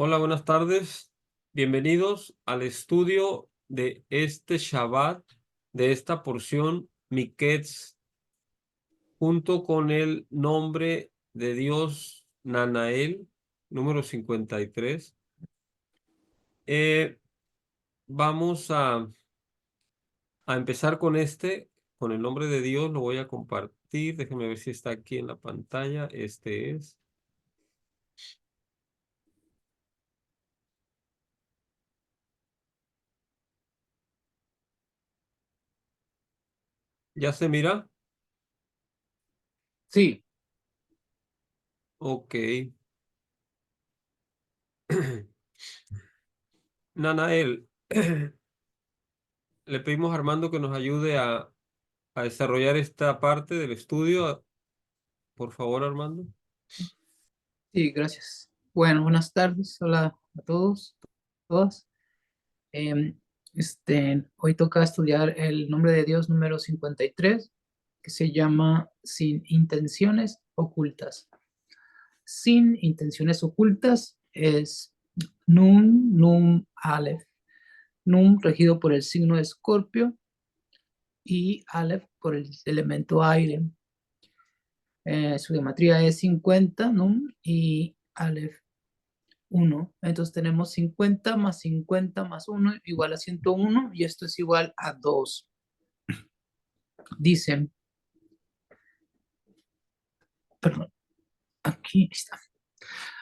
Hola, buenas tardes. Bienvenidos al estudio de este Shabbat, de esta porción Miketz, junto con el nombre de Dios Nanael, número 53. Eh, Vamos a empezar con el nombre de Dios. Lo voy a compartir. Déjenme ver si está aquí en la pantalla. Este es. ¿Ya se mira? Sí, Ok. Nanael. Le pedimos a Armando que nos ayude a desarrollar esta parte del estudio. Por favor, Armando. sí, gracias. Bueno, buenas tardes. Hola a todos, todas. Em, Hoy toca estudiar el nombre de Dios número 53, que se llama Sin intenciones ocultas. Sin intenciones ocultas es Nun, Nun, Aleph. Nun regido por el signo de Escorpio y Aleph por el elemento aire. Su geometría es 50, Nun, y Aleph 1. Entonces tenemos 50 más 50 más 1 igual a 101 y esto es igual a 2. Dicen, perdón, aquí está.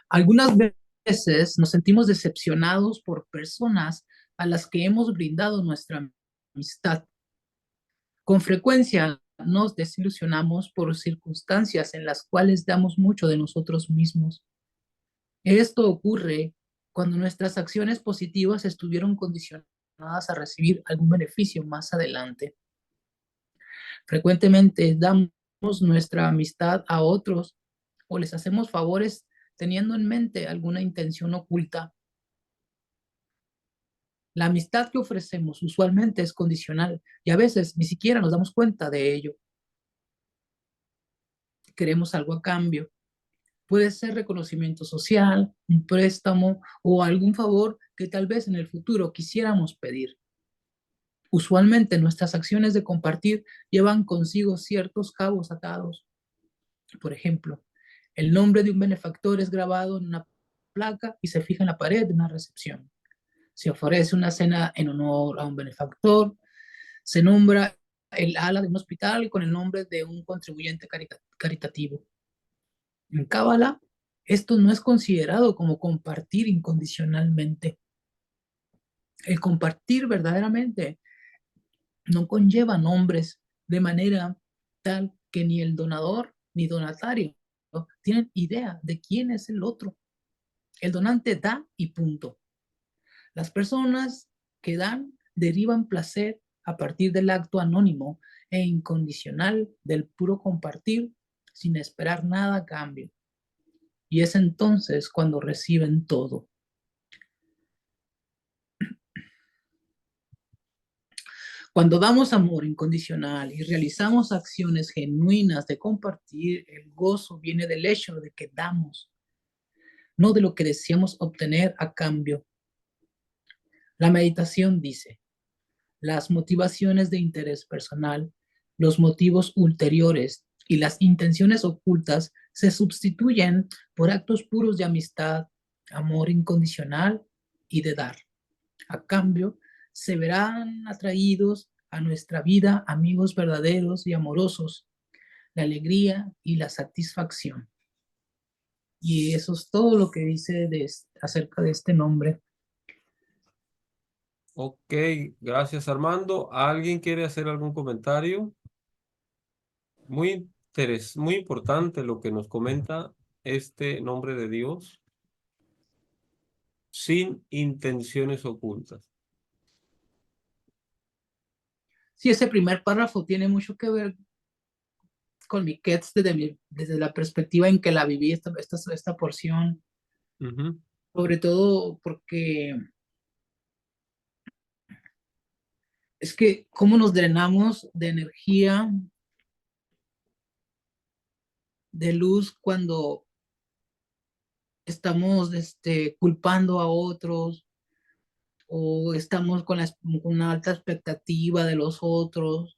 Algunas veces nos sentimos decepcionados por personas a las que hemos brindado nuestra amistad. Con frecuencia nos desilusionamos por circunstancias en las cuales damos mucho de nosotros mismos. Esto ocurre cuando nuestras acciones positivas estuvieron condicionadas a recibir algún beneficio más adelante. Frecuentemente damos nuestra amistad a otros o les hacemos favores teniendo en mente alguna intención oculta. La amistad que ofrecemos usualmente es condicional y a veces ni siquiera nos damos cuenta de ello. Queremos algo a cambio. Puede ser reconocimiento social, un préstamo o algún favor que tal vez en el futuro quisiéramos pedir. Usualmente nuestras acciones de compartir llevan consigo ciertos cabos atados. Por ejemplo, el nombre de un benefactor es grabado en una placa y se fija en la pared de una recepción. Se ofrece una cena en honor a un benefactor, se nombra el ala de un hospital con el nombre de un contribuyente caritativo. En Cábala, esto no es considerado como compartir incondicionalmente. El compartir verdaderamente no conlleva nombres de manera tal que ni el donador ni donatario tienen idea de quién es el otro. El donante da y punto. Las personas que dan derivan placer a partir del acto anónimo e incondicional del puro compartir sin esperar nada a cambio. Y es entonces cuando reciben todo. Cuando damos amor incondicional y realizamos acciones genuinas de compartir, el gozo viene del hecho de que damos, no de lo que deseamos obtener a cambio. La meditación dice, las motivaciones de interés personal, los motivos ulteriores y las intenciones ocultas se sustituyen por actos puros de amistad, amor incondicional y de dar. A cambio, se verán atraídos a nuestra vida amigos verdaderos y amorosos, la alegría y la satisfacción. Y eso es todo lo que dice acerca de este nombre. Ok, gracias, Armando. ¿Alguien quiere hacer algún comentario? Muy importante lo que nos comenta este nombre de Dios, sin intenciones ocultas. Sí, ese primer párrafo tiene mucho que ver con mi Kets desde la perspectiva en que la viví esta porción, Ujú. sobre todo porque es que cómo nos drenamos de energía, de luz, cuando estamos culpando a otros o estamos con una alta expectativa de los otros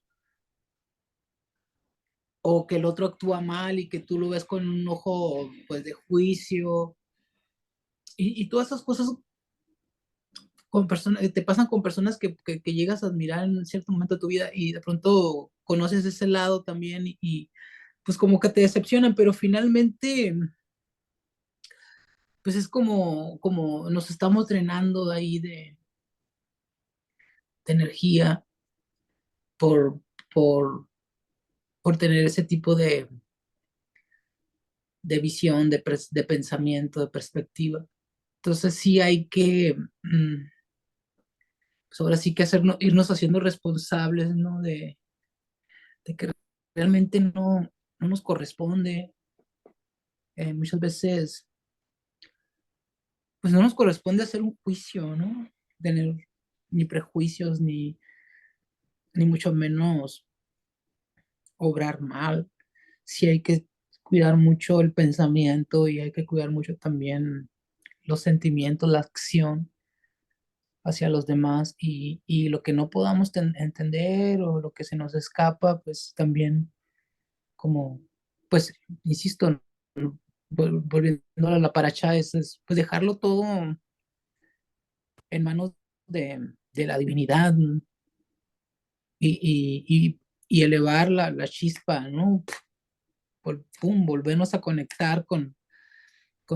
o que el otro actúa mal y que tú lo ves con un ojo pues de juicio y todas esas cosas con personas, te pasan con personas que llegas a admirar en cierto momento de tu vida y de pronto conoces ese lado también pues como que te decepcionan, pero finalmente pues es como nos estamos drenando de ahí de energía por, por, por tener ese tipo de visión, de pensamiento, de perspectiva. Entonces sí hay que, pues ahora sí que irnos haciendo responsables, ¿no? De que realmente no nos corresponde. Muchas veces, pues no nos corresponde hacer un juicio, ¿no? Tener ni prejuicios, ni mucho menos obrar mal. Sí hay que cuidar mucho el pensamiento y hay que cuidar mucho también los sentimientos, la acción hacia los demás y lo que no podamos entender o lo que se nos escapa, pues también como, pues, insisto, volviendo a la paracha, pues dejarlo todo en manos de la divinidad, ¿no? y elevar la chispa, ¿no? Pum, volvernos a conectar con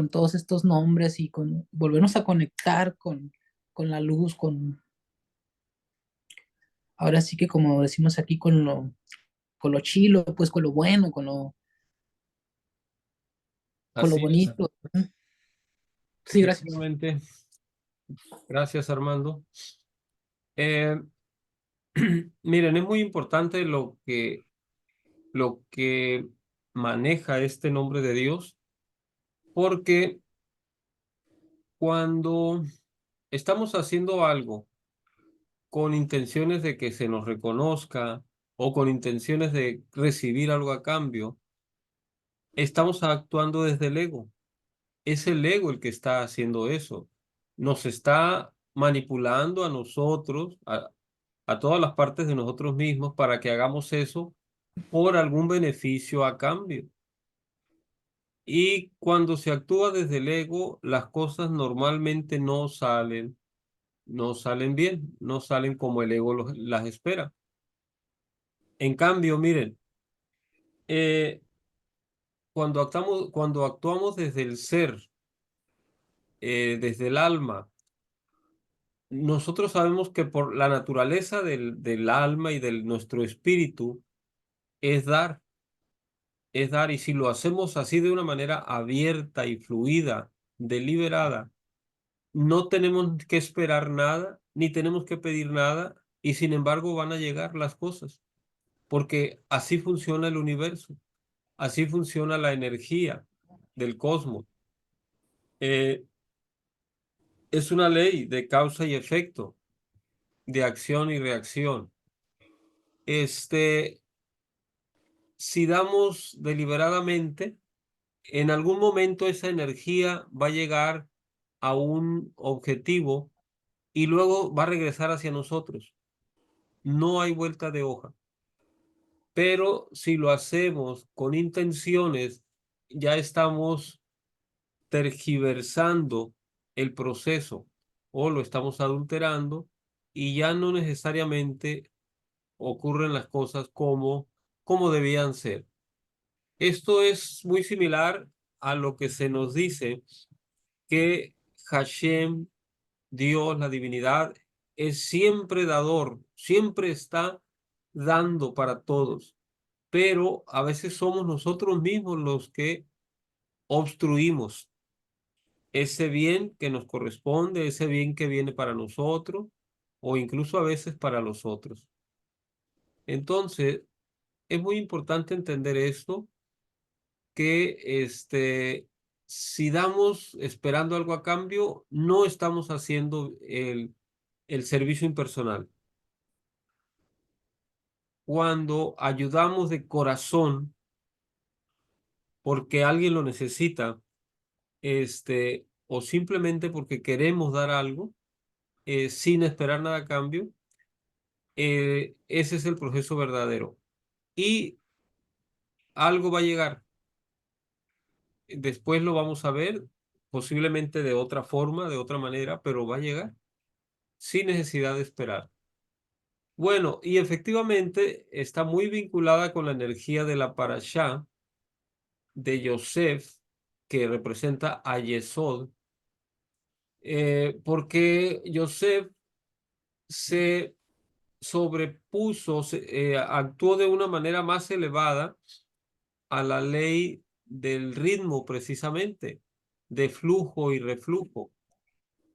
todos estos nombres y volvernos a conectar con la luz, ahora sí que como decimos aquí, con lo chilo, pues con lo bueno, con lo Así es, bonito. Sí, gracias. efectivamente. Gracias, Armando. Eh, Miren, es muy importante lo que maneja este nombre de Dios, porque cuando estamos haciendo algo con intenciones de que se nos reconozca o con intenciones de recibir algo a cambio, estamos actuando desde el ego. Es el ego el que está haciendo eso. Nos está manipulando a nosotros, a todas las partes de nosotros mismos para que hagamos eso por algún beneficio a cambio. Y cuando se actúa desde el ego, las cosas normalmente no salen bien, no salen como el ego las espera. En cambio, miren, eh, cuando actuamos desde el ser, desde el alma, nosotros sabemos que por la naturaleza del alma y de nuestro espíritu es dar, es dar, y si lo hacemos así de una manera abierta y fluida, deliberada, no tenemos que esperar nada, ni tenemos que pedir nada, y sin embargo van a llegar las cosas, porque así funciona el universo, así funciona la energía del cosmos. Eh, es una ley de causa y efecto, de acción y reacción. Este, si damos deliberadamente, en algún momento esa energía va a llegar a un objetivo y luego va a regresar hacia nosotros. No hay vuelta de hoja. Pero si lo hacemos con intenciones, ya estamos tergiversando el proceso o lo estamos adulterando y ya no necesariamente ocurren las cosas como debían ser. Esto es muy similar a lo que se nos dice que Hashem, Dios, la divinidad, es siempre dador, siempre está dando para todos, pero a veces somos nosotros mismos los que obstruimos ese bien que nos corresponde, ese bien que viene para nosotros o incluso a veces para los otros. Entonces, es muy importante entender esto, que si damos esperando algo a cambio, no estamos haciendo el servicio impersonal. Cuando ayudamos de corazón porque alguien lo necesita, o simplemente porque queremos dar algo, sin esperar nada a cambio, ese es el proceso verdadero. Y algo va a llegar. Después lo vamos a ver, posiblemente de otra forma, de otra manera, pero va a llegar sin necesidad de esperar. Bueno, y efectivamente está muy vinculada con la energía de la parashá de Yosef, que representa a Yesod, porque Yosef se sobrepuso, actuó de una manera más elevada a la ley del ritmo, precisamente, de flujo y reflujo.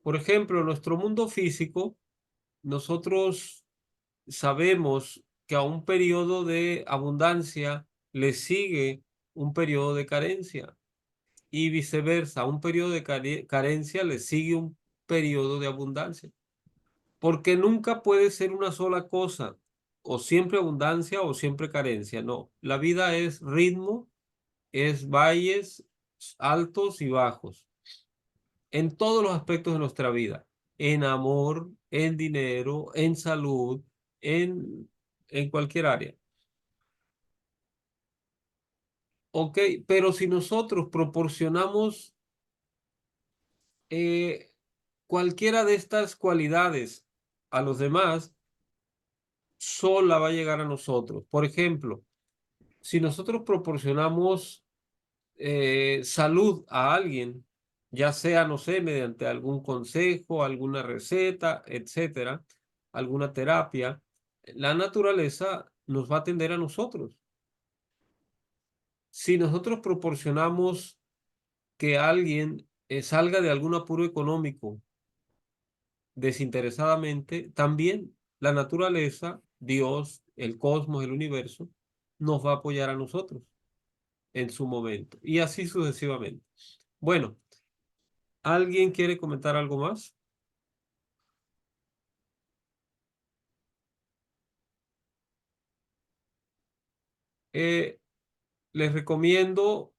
Por ejemplo, en nuestro mundo físico, nosotros sabemos que a un periodo de abundancia le sigue un periodo de carencia y viceversa, a un periodo de carencia le sigue un periodo de abundancia, porque nunca puede ser una sola cosa, o siempre abundancia o siempre carencia, no, la vida es ritmo, es valles altos y bajos en todos los aspectos de nuestra vida, en amor, en dinero, en salud, en, en cualquier área. Ok, pero si nosotros proporcionamos eh, cualquiera de estas cualidades a los demás, sola va a llegar a nosotros. Por ejemplo, si nosotros proporcionamos salud a alguien, ya sea, no sé, mediante algún consejo, alguna receta, etcétera, alguna terapia, la naturaleza nos va a atender a nosotros. Si nosotros proporcionamos que alguien salga de algún apuro económico desinteresadamente, también la naturaleza, Dios, el cosmos, el universo, nos va a apoyar a nosotros en su momento y así sucesivamente. Bueno, ¿alguien quiere comentar algo más? Eh, Les recomiendo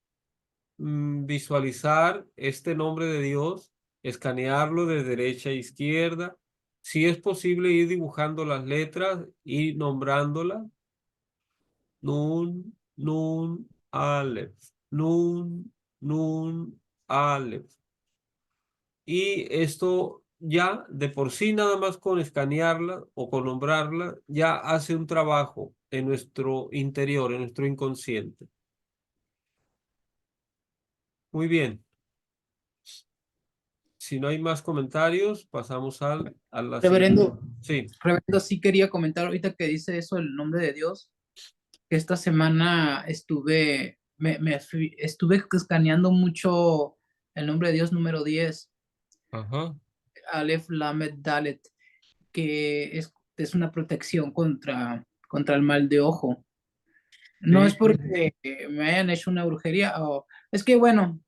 visualizar este nombre de Dios, escanearlo de derecha a izquierda. Si es posible, ir dibujando las letras y nombrándolas. Nun, Nun, Aleph. Nun, Nun, Aleph. Y esto ya de por sí, nada más con escanearla o con nombrarla, ya hace un trabajo en nuestro interior, en nuestro inconsciente. Muy bien. Si no hay más comentarios, pasamos a la siguiente. Reverendo, Sí. reverendo, sí quería comentar ahorita que dice eso el nombre de Dios, que esta semana estuve escaneando mucho el nombre de Dios número 10, Ajá. Aleph Lamed Dalet, que es una protección contra el mal de ojo. No es Sí, sí. porque me hayan hecho una brujería, es que bueno,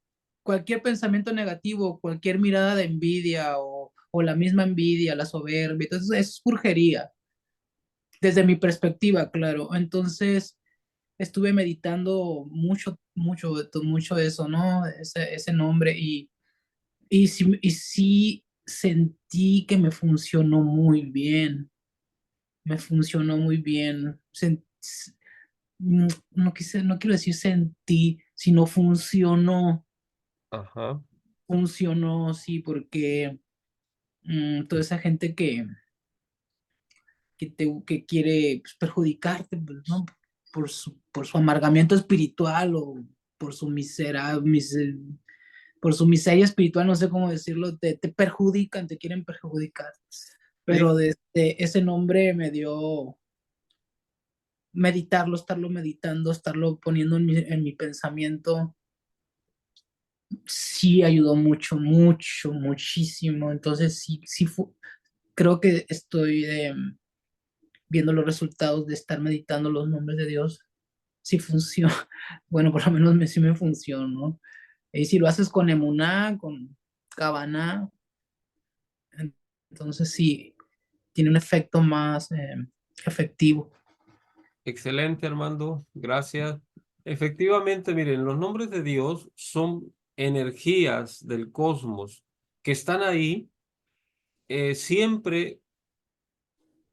cualquier pensamiento negativo, cualquier mirada de envidia o la misma envidia, la soberbia, entonces es brujería, desde mi perspectiva, claro. Entonces estuve meditando mucho eso, ¿no? Ese nombre y sí sentí que me funcionó muy bien. No quiero decir sentí, sino Ajá. funcionó, sí, porque toda esa gente que quiere pues, perjudicarte, pues, ¿no? Por su amargamiento espiritual o por su por su miseria espiritual, no sé cómo decirlo, te perjudican, te quieren perjudicar. Pero Sí. desde ese nombre me dio meditarlo, estarlo meditando, estarlo poniendo en mi pensamiento, sí ayudó muchísimo. Entonces sí creo que estoy viendo los resultados de estar meditando los nombres de Dios. Sí funciona. Bueno, por lo menos sí me funcionó. Y si lo haces con emuná, con cabana, entonces sí tiene un efecto más efectivo. Excelente, Armando. Gracias. Efectivamente, miren, los nombres de Dios son energías del cosmos que están ahí, siempre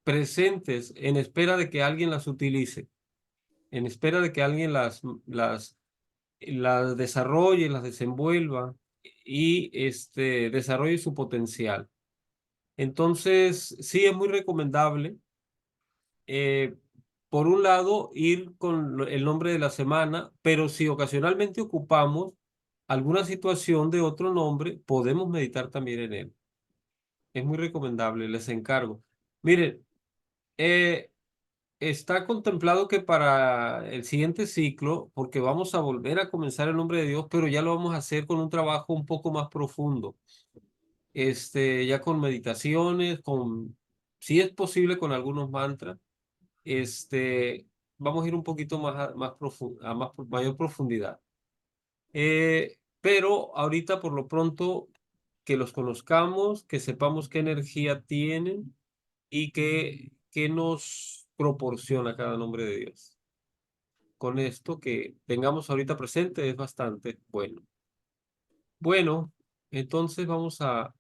presentes en espera de que alguien las utilice, en espera de que alguien las desarrolle, las desenvuelva y desarrolle su potencial. Entonces, sí es muy recomendable, eh, por un lado, ir con el nombre de la semana, pero si ocasionalmente ocupamos alguna situación de otro nombre, podemos meditar también en él. Es muy recomendable, les encargo. Miren, eh, está contemplado que para el siguiente ciclo, porque vamos a volver a comenzar el nombre de Dios, pero ya lo vamos a hacer con un trabajo un poco más profundo. Ya con meditaciones, si es posible, con algunos mantras. Vamos a ir un poquito más a mayor profundidad. Pero ahorita, por lo pronto, que los conozcamos, que sepamos qué energía tienen y qué nos proporciona cada nombre de Dios. Con esto que tengamos ahorita presente es bastante bueno. Bueno, entonces vamos a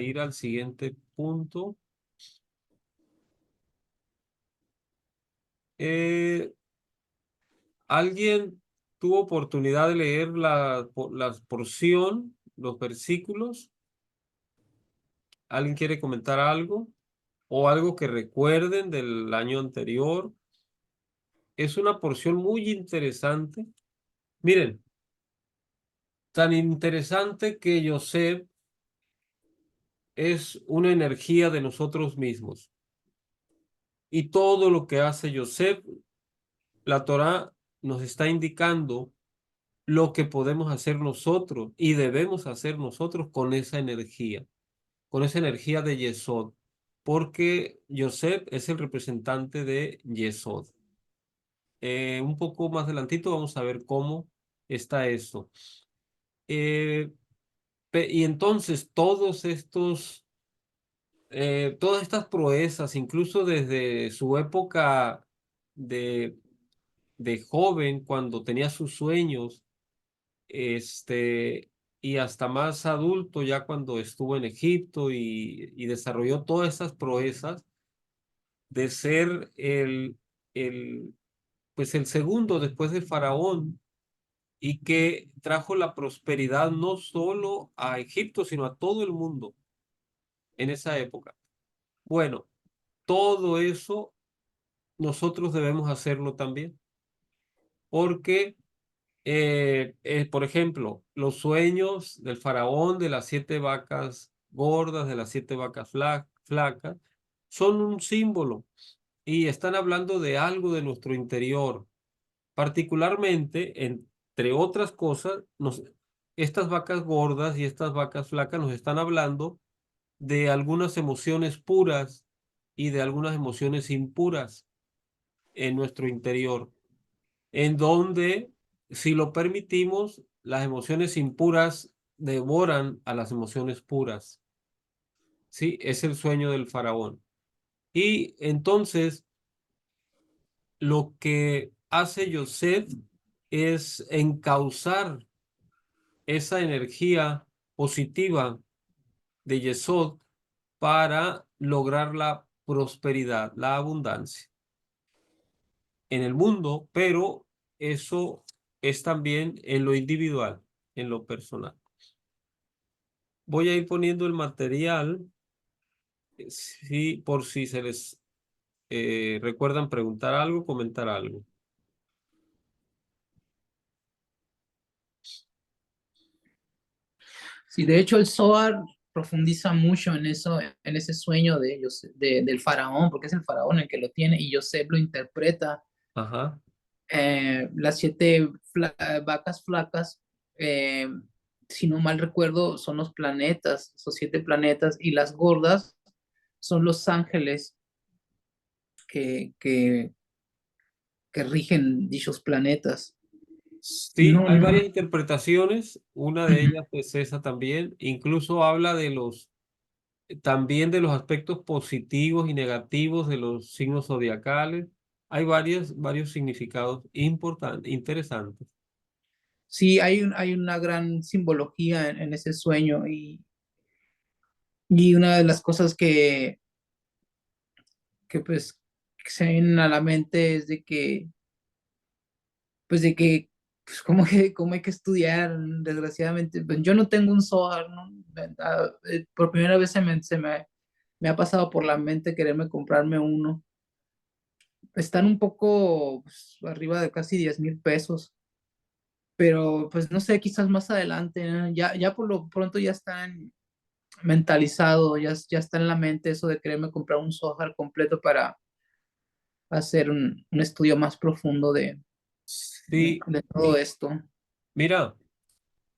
ir al siguiente punto. Eh, ¿Alguien tuvo oportunidad de leer la porción, los versículos? ¿Alguien quiere comentar algo? ¿O algo que recuerden del año anterior? Es una porción muy interesante. Miren, tan interesante que Yosef es una energía de nosotros mismos. Y todo lo que hace Yosef, la Torá nos está indicando lo que podemos hacer nosotros y debemos hacer nosotros con esa energía de Yesod, porque Yosef es el representante de Yesod. Un poco más adelantito vamos a ver cómo está eso. Eh, y entonces todas estas proezas, incluso desde su época de, de joven, cuando tenía sus sueños, este, y hasta más adulto, ya cuando estuvo en Egipto y desarrolló todas esas proezas de ser pues el segundo después de Faraón, y que trajo la prosperidad no solo a Egipto, sino a todo el mundo en esa época. Bueno, todo eso nosotros debemos hacerlo también, porque, por ejemplo, los sueños del faraón de las 7 vacas gordas, de las 7 vacas flacas, son un símbolo y están hablando de algo de nuestro interior. Particularmente, entre otras cosas, estas vacas gordas y estas vacas flacas nos están hablando de algunas emociones puras y de algunas emociones impuras en nuestro interior, en donde, si lo permitimos, las emociones impuras devoran a las emociones puras. ¿Sí? Es el sueño del faraón. Y entonces, lo que hace Yosef es encauzar esa energía positiva de Yesod para lograr la prosperidad, la abundancia en el mundo, pero eso es también en lo individual, en lo personal. Voy a ir poniendo el material, por si se les recuerdan preguntar algo, comentar algo. Sí, de hecho el Zohar profundiza mucho en eso, en ese sueño de ellos, del faraón, porque es el faraón el que lo tiene y Yosef lo interpreta. Ajá. Las siete vacas flacas, eh, si no mal recuerdo, son los planetas, esos 7 planetas, y las gordas son los ángeles que, que, que rigen dichos planetas. Sí, No, hay no. varias interpretaciones, una de Ujú. ellas es esa también, incluso habla también de los aspectos positivos y negativos de los signos zodiacales. Hay varios significados importantes, interesantes. Sí, hay una gran simbología en ese sueño y una de las cosas que pues que se me vienen a la mente es de que, pues de que, pues cómo hay que estudiar, desgraciadamente. Pues, yo no tengo un Zohar, ¿no? Por primera vez me ha pasado por la mente quererme comprarme uno. Están un poco pues, arriba de casi 10,000 pesos, pero pues no sé, quizás más adelante, ¿no? Ya por lo pronto ya están mentalizado, ya está en la mente eso de quererme comprar un software completo para hacer un estudio más profundo Sí, de todo esto. mira,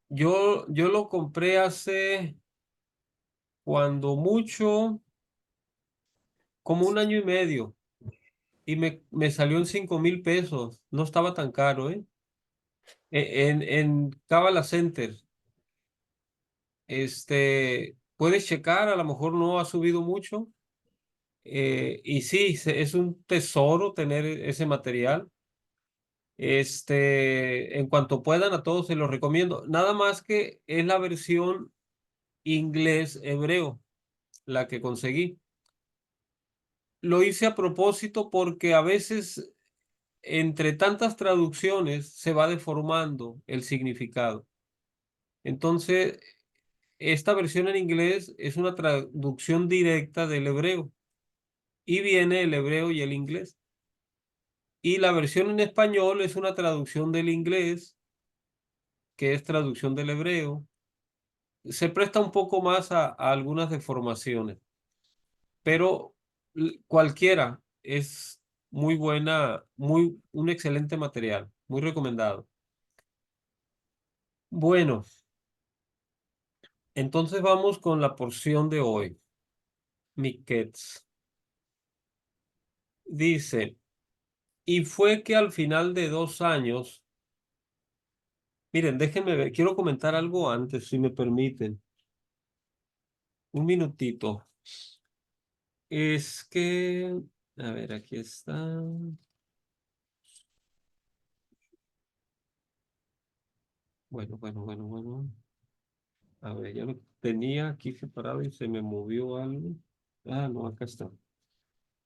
yo lo compré hace, cuando mucho, como un año y medio, y me salió en 5,000 pesos. No estaba tan caro, ¿eh? En Kabbalah Center, puedes checar, a lo mejor no ha subido mucho. Y sí, es un tesoro tener ese material. En cuanto puedan, a todos se los recomiendo. Nada más que es la versión inglés-hebreo la que conseguí. Lo hice a propósito porque a veces entre tantas traducciones se va deformando el significado. Entonces, esta versión en inglés es una traducción directa del hebreo y viene el hebreo y el inglés. Y la versión en español es una traducción del inglés, que es traducción del hebreo. Se presta un poco más a algunas deformaciones, pero cualquiera es muy buena, un excelente material, muy recomendado. Bueno, entonces vamos con la porción de hoy. Miquets dice, y fue que al final de 2 años, miren, déjenme ver, quiero comentar algo antes, si me permiten, un minutito. Es que, a ver, aquí está. Bueno. A ver, ya lo tenía aquí separado y se me movió algo. Ah, no, acá está.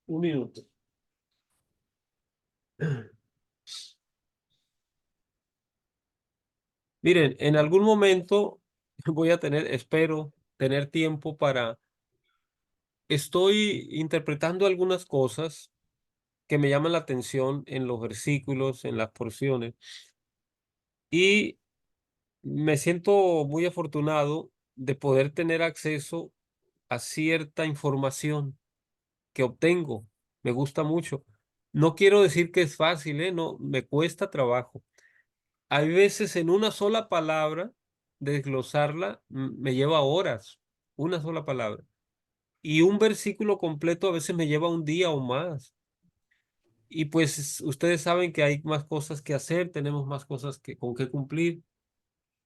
Un minuto. Miren, en algún momento voy a tener, espero, tener tiempo para... Estoy interpretando algunas cosas que me llaman la atención en los versículos, en las porciones, y me siento muy afortunado de poder tener acceso a cierta información que obtengo. Me gusta mucho. No quiero decir que es fácil, ¿eh? No, me cuesta trabajo. Hay veces en una sola palabra, desglosarla, me lleva horas, una sola palabra. Y un versículo completo a veces me lleva un día o más. Y pues ustedes saben que hay más cosas que hacer, tenemos más cosas con que cumplir.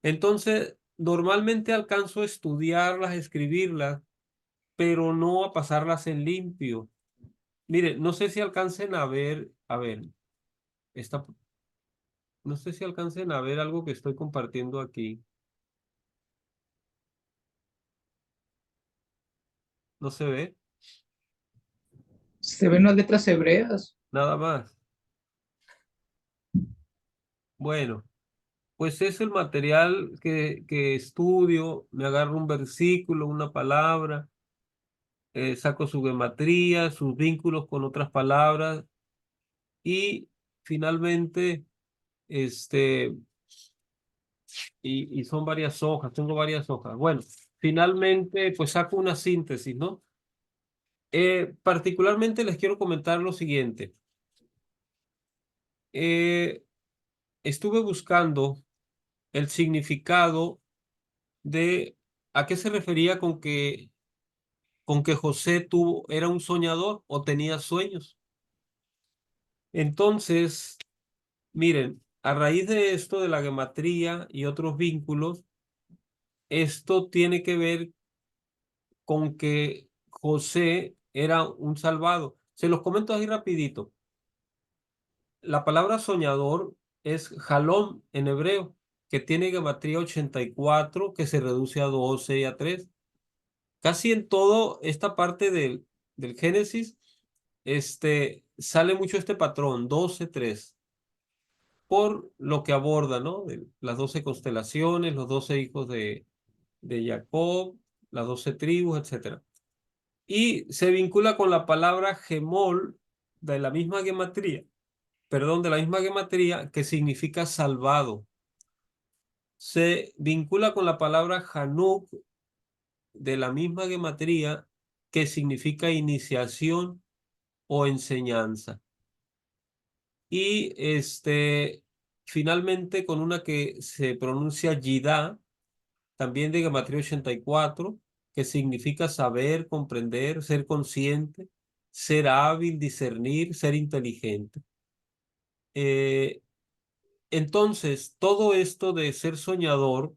Entonces, normalmente alcanzo a estudiarlas, a escribirlas, pero no a pasarlas en limpio. Mire, no sé si alcancen a ver, esta, no sé si alcancen a ver algo que estoy compartiendo aquí. No se ve, Se ven las letras hebreas. nada más. Bueno, pues es el material que estudio, me agarro un versículo, una palabra, saco su gematría, sus vínculos con otras palabras y finalmente, este, y son varias hojas, tengo varias hojas. Bueno, finalmente, pues saco una síntesis, ¿no? Particularmente les quiero comentar lo siguiente. Eh, Estuve buscando el significado de a qué se refería con que José era un soñador o tenía sueños. Entonces, miren, a raíz de esto de la gematría y otros vínculos, esto tiene que ver con que José era un salvado. Se los comento así rapidito. La palabra soñador es jalom en hebreo, que tiene gematría 84, que se reduce a 12 y a 3. Casi en todo esta parte del Génesis, sale mucho este patrón, 12-3, por lo que aborda, ¿no? Las 12 constelaciones, los 12 hijos de Jacob, las 12 tribus, etcétera. Y se vincula con la palabra gemol de la misma gematría, perdón, de la misma gematría que significa salvado. Se vincula con la palabra Hanuk de la misma gematría que significa iniciación o enseñanza. Y finalmente con una que se pronuncia Yidá, también de gematría 84, que significa saber, comprender, ser consciente, ser hábil, discernir, ser inteligente. Eh, entonces, todo esto de ser soñador,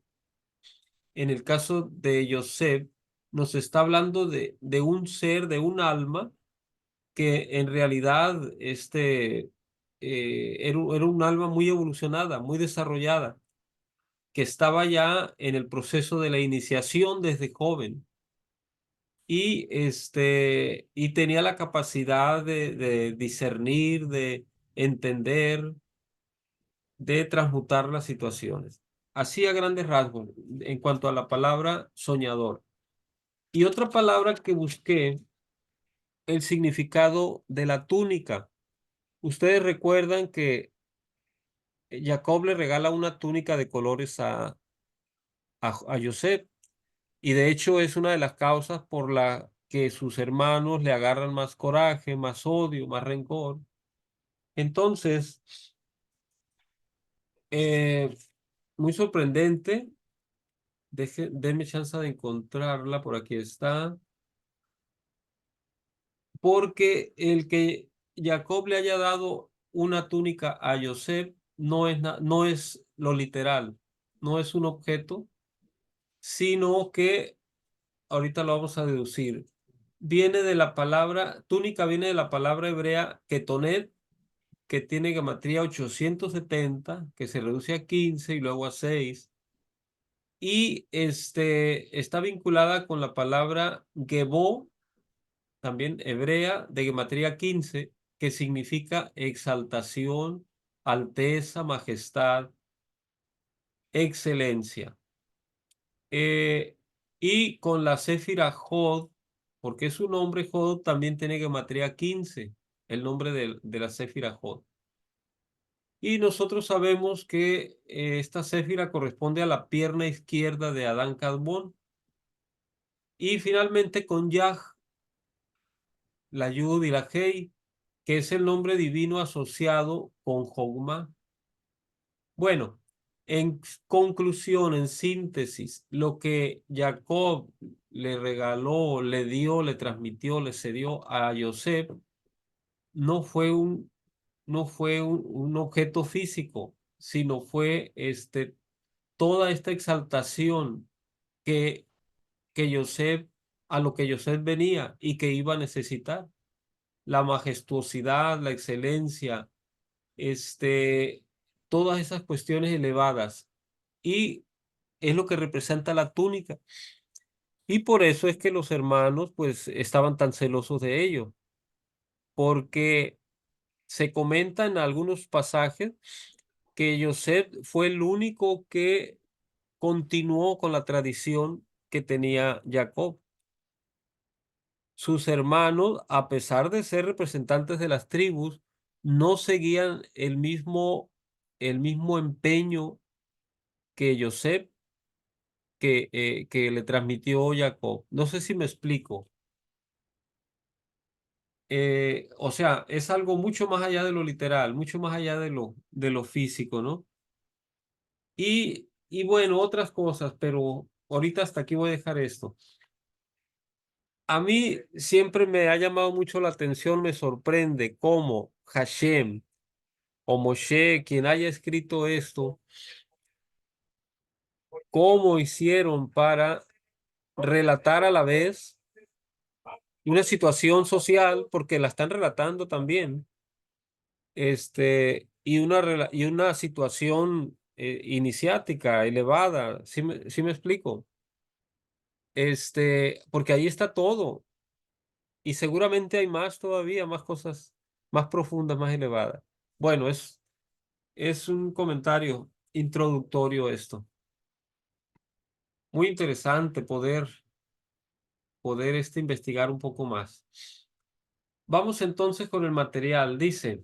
en el caso de Yosef, nos está hablando de un ser, de un alma, que en realidad era un alma muy evolucionada, muy desarrollada, que estaba ya en el proceso de la iniciación desde joven y tenía la capacidad de discernir, de entender, de transmutar las situaciones. Así a grandes rasgos, en cuanto a la palabra soñador. Y otra palabra que busqué, el significado de la túnica. Ustedes recuerdan que Jacob le regala una túnica de colores a Joseph, y de hecho es una de las causas por la que sus hermanos le agarran más coraje, más odio, más rencor. Entonces, eh, muy sorprendente, denme chance de encontrarla, por aquí está, porque el que Jacob le haya dado una túnica a Joseph no es lo literal, no es un objeto, sino que ahorita lo vamos a deducir. Viene de la palabra, túnica viene de la palabra hebrea ketonet, que tiene gematría 870, que se reduce a 15 y luego a 6. Y está vinculada con la palabra gebó, también hebrea, de gematría 15, que significa exaltación, alteza, majestad, excelencia. Eh, y con la céfira Jod, porque su nombre Jod también tiene gematría 15, el nombre de la céfira Jod. Y nosotros sabemos que esta céfira corresponde a la pierna izquierda de Adán Kadmon. Y finalmente con Yah, la Yud y la Hei, que es el nombre divino asociado con Jogma. Bueno, en conclusión, en síntesis, lo que Jacob le regaló, le dio, le transmitió, le cedió a Yosef, no fue un objeto físico, sino fue toda esta exaltación que, que Yosef, a lo que Yosef venía y que iba a necesitar. La majestuosidad, la excelencia, este, todas esas cuestiones elevadas. Y es lo que representa la túnica. Y por eso es que los hermanos pues estaban tan celosos de ello, porque se comenta en algunos pasajes que José fue el único que continuó con la tradición que tenía Jacob. Sus hermanos, a pesar de ser representantes de las tribus, no seguían el mismo empeño que José que le transmitió Jacob. No sé si me explico. O sea, es algo mucho más allá de lo literal, mucho más allá de lo físico, ¿no? Y bueno, otras cosas, pero ahorita hasta aquí voy a dejar esto. A mí siempre me ha llamado mucho la atención, me sorprende cómo Hashem o Moshe, quien haya escrito esto, cómo hicieron para relatar a la vez una situación social, porque la están relatando también, y una situación iniciática, elevada. ¿Sí me explico? Porque ahí está todo. Y seguramente hay más todavía, más cosas más profundas, más elevadas. Bueno, es un comentario introductorio esto. Muy interesante poder investigar un poco más. Vamos entonces con el material. Dice,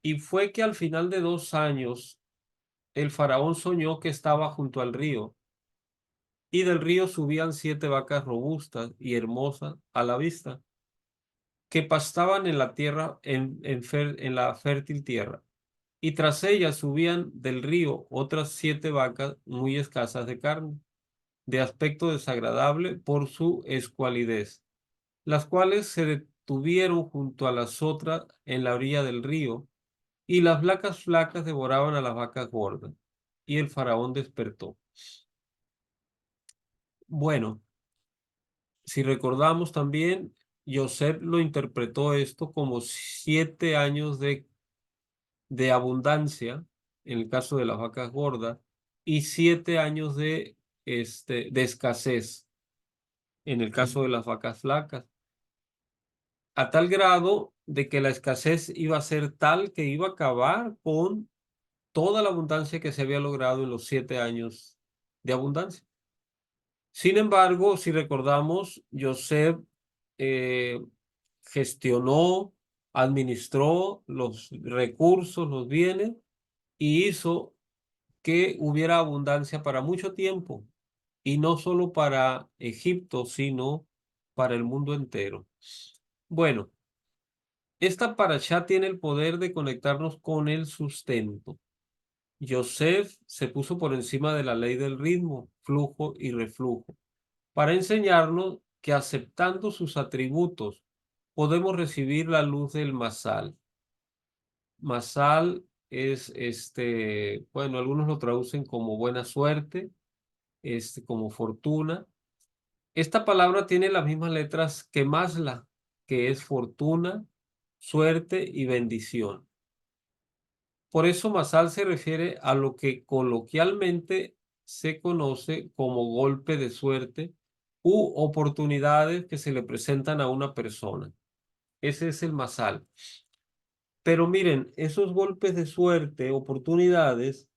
y fue que al final de 2 años el faraón soñó que estaba junto al río, y del río subían 7 vacas robustas y hermosas a la vista, que pastaban en la tierra, en la fértil tierra. Y tras ellas subían del río otras 7 vacas muy escasas de carne, de aspecto desagradable por su escualidez, las cuales se detuvieron junto a las otras en la orilla del río, y las vacas flacas devoraban a las vacas gordas. Y el faraón despertó. Bueno, si recordamos también, Joseph lo interpretó esto como 7 años de abundancia, en el caso de las vacas gordas, y 7 años de escasez, en el Sí. caso de las vacas flacas, a tal grado de que la escasez iba a ser tal que iba a acabar con toda la abundancia que se había logrado en los 7 años de abundancia. Sin embargo, si recordamos, Joseph eh, gestionó, administró los recursos, los bienes, y hizo que hubiera abundancia para mucho tiempo, y no solo para Egipto, sino para el mundo entero. Bueno, esta parashá tiene el poder de conectarnos con el sustento. Yosef se puso por encima de la ley del ritmo, flujo y reflujo, para enseñarnos que aceptando sus atributos podemos recibir la luz del masal. Masal es bueno, algunos lo traducen como buena suerte, como fortuna. Esta palabra tiene las mismas letras que masla, que es fortuna, suerte y bendición. Por eso masal se refiere a lo que coloquialmente se conoce como golpe de suerte u oportunidades que se le presentan a una persona. Ese es el masal. Pero miren, esos golpes de suerte, oportunidades,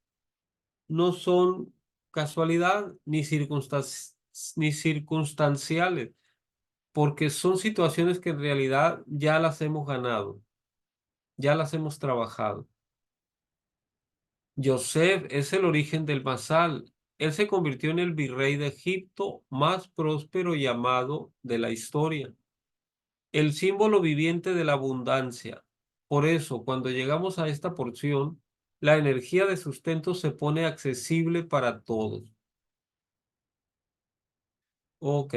no son casualidad ni circunstanciales, porque son situaciones que en realidad ya las hemos ganado, ya las hemos trabajado. Yosef es el origen del Masal. Él se convirtió en el virrey de Egipto más próspero y amado de la historia, el símbolo viviente de la abundancia. Por eso, cuando llegamos a esta porción, la energía de sustento se pone accesible para todos. Ok,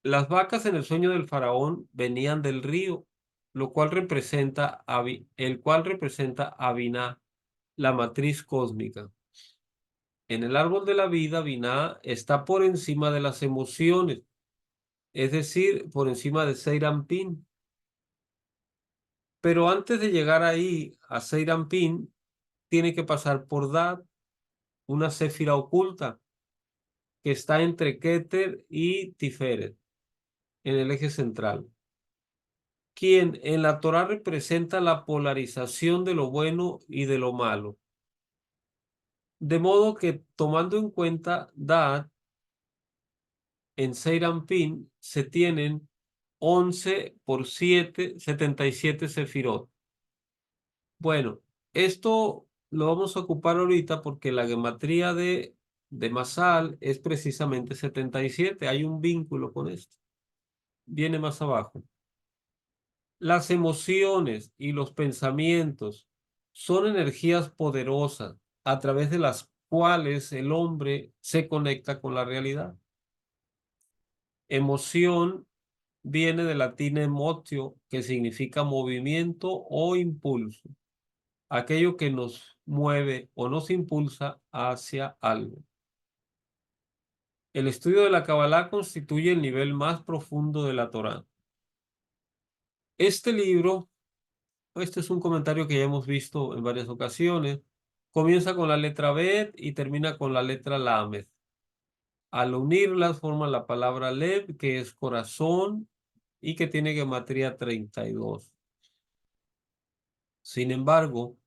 las vacas en el sueño del faraón venían del río, el cual representa a Binah, la matriz cósmica. En el árbol de la vida, Binah está por encima de las emociones, es decir, por encima de Seiranpin. Pero antes de llegar ahí, a Seiranpin, tiene que pasar por Dad, una céfira oculta que está entre Keter y Tiferet, en el eje central, quien en la Torá representa la polarización de lo bueno y de lo malo. De modo que, tomando en cuenta Dad, en Seiranpin se tienen 11 por 7, 77 sefirot. Bueno, esto lo vamos a ocupar ahorita porque la gematría de Masal es precisamente 77. Hay un vínculo con esto. Viene más abajo. Las emociones y los pensamientos son energías poderosas a través de las cuales el hombre se conecta con la realidad. Emoción viene del latín emotio, que significa movimiento o impulso, aquello que nos mueve o nos impulsa hacia algo. El estudio de la Kabbalah constituye el nivel más profundo de la Torá. Este libro, este es un comentario que ya hemos visto en varias ocasiones, Comienza con la letra Bet y termina con la letra Lamed. Al unirlas forman la palabra Lev, que es corazón y que tiene gematría 32. Sin embargo,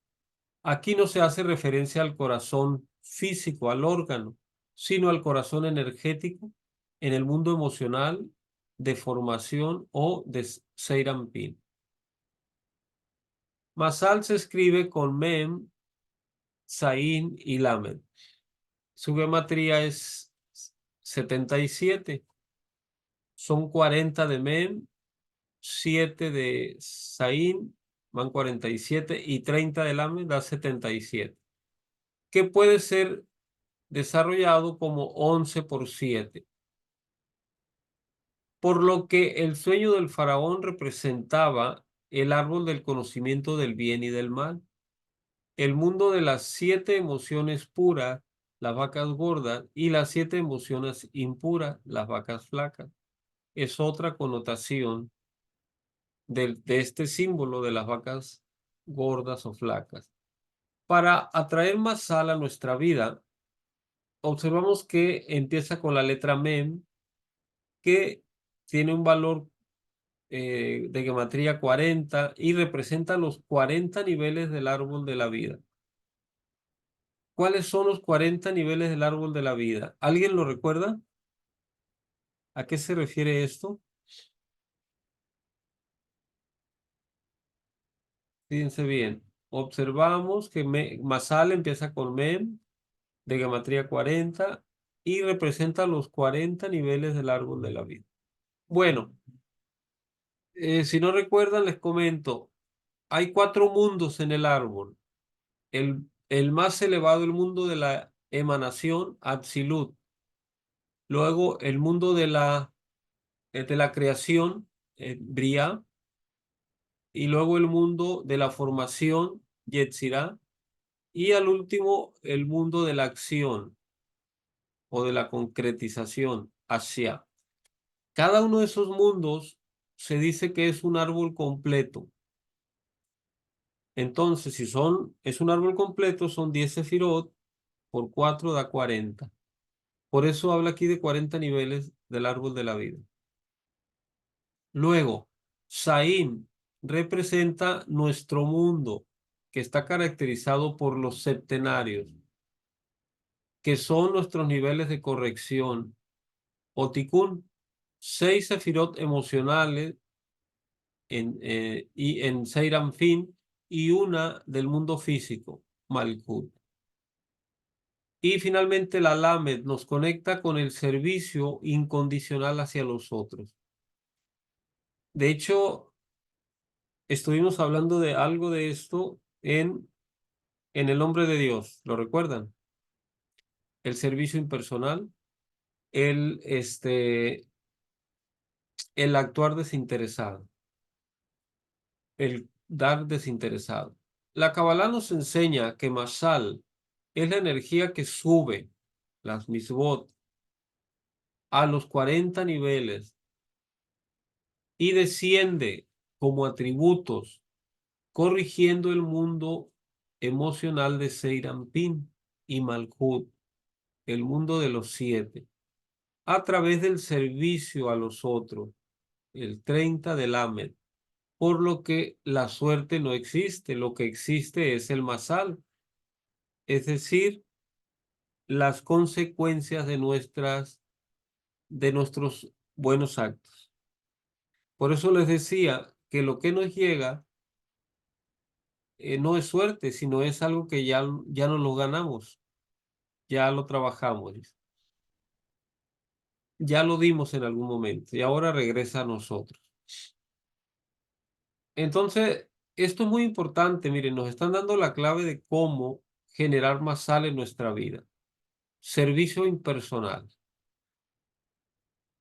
aquí no se hace referencia al corazón físico, al órgano, sino al corazón energético en el mundo emocional, de formación o de Seiranpin. Masal se escribe con Mem, Zain y Lamed. Su gematría es 77. Son 40 de Mem, 7 de Zain, van 47, y 30 de Lamed da 77, que puede ser desarrollado como 11 por 7. Por lo que el sueño del faraón representaba el árbol del conocimiento del bien y del mal, el mundo de las 7 emociones puras, las vacas gordas, y las 7 emociones impuras, las vacas flacas. Es otra connotación de este símbolo de las vacas gordas o flacas. Para atraer más sal a nuestra vida, observamos que empieza con la letra Mem, que tiene un valor de gematría 40 y representa los 40 niveles del árbol de la vida. ¿Cuáles son los 40 niveles del árbol de la vida? ¿Alguien lo recuerda? ¿A qué se refiere esto? Fíjense bien. Observamos que Masal empieza con Mem, de gematría 40, y representa los 40 niveles del árbol de la vida. Bueno, si no recuerdan, les comento, hay 4 mundos en el árbol. El más elevado, el mundo de la emanación, Atzilut. Luego, el mundo de la creación, Briah. Y luego el mundo de la formación, Yetzirah. Y al último, el mundo de la acción o de la concretización, Ashiah. Cada uno de esos mundos se dice que es un árbol completo. Entonces, si es un árbol completo, son 10 sefirot, por 4 da 40. Por eso habla aquí de 40 niveles del árbol de la vida. Luego, Saim representa nuestro mundo, que está caracterizado por los septenarios, que son nuestros niveles de corrección. O Tikkun, 6 sefirot emocionales y en Seiranpin, y una del mundo físico, Malkut. Y finalmente la Lamed nos conecta con el servicio incondicional hacia los otros. De hecho, estuvimos hablando de algo de esto en El Nombre de Dios, ¿lo recuerdan? El servicio impersonal, el, este, el actuar desinteresado, el dar desinteresado. La Kabbalah nos enseña que Mashal es la energía que sube las misbot a los 40 niveles y desciende como atributos, corrigiendo el mundo emocional de Seiranpin y Malkut, el mundo de los 7, a través del servicio a los otros, el 30 del Amed. Por lo que la suerte no existe, lo que existe es el masal, es decir, las consecuencias de nuestros buenos actos. Por eso les decía que lo que nos llega no es suerte, sino es algo que ya no lo ganamos, ya lo trabajamos, ya lo dimos en algún momento y ahora regresa a nosotros. Entonces, esto es muy importante. Miren, nos están dando la clave de cómo generar más sal en nuestra vida. Servicio impersonal.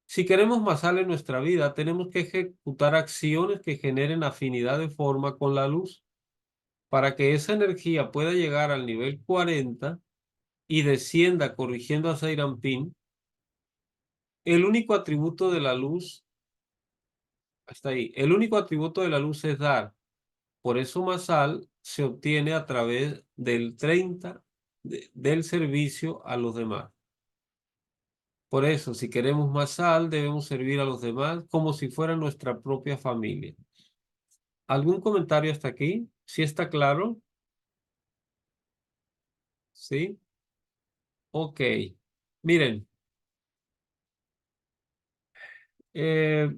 Si queremos más sal en nuestra vida, tenemos que ejecutar acciones que generen afinidad de forma con la luz para que esa energía pueda llegar al nivel 40 y descienda corrigiendo a Seiranpin. El único atributo de la luz, hasta ahí, el único atributo de la luz es dar. Por eso Masal se obtiene a través del 30 del servicio a los demás. Por eso, si queremos más sal, debemos servir a los demás como si fuera nuestra propia familia. ¿Algún comentario hasta aquí? ¿Sí está claro? ¿Sí? Ok. Miren, eh,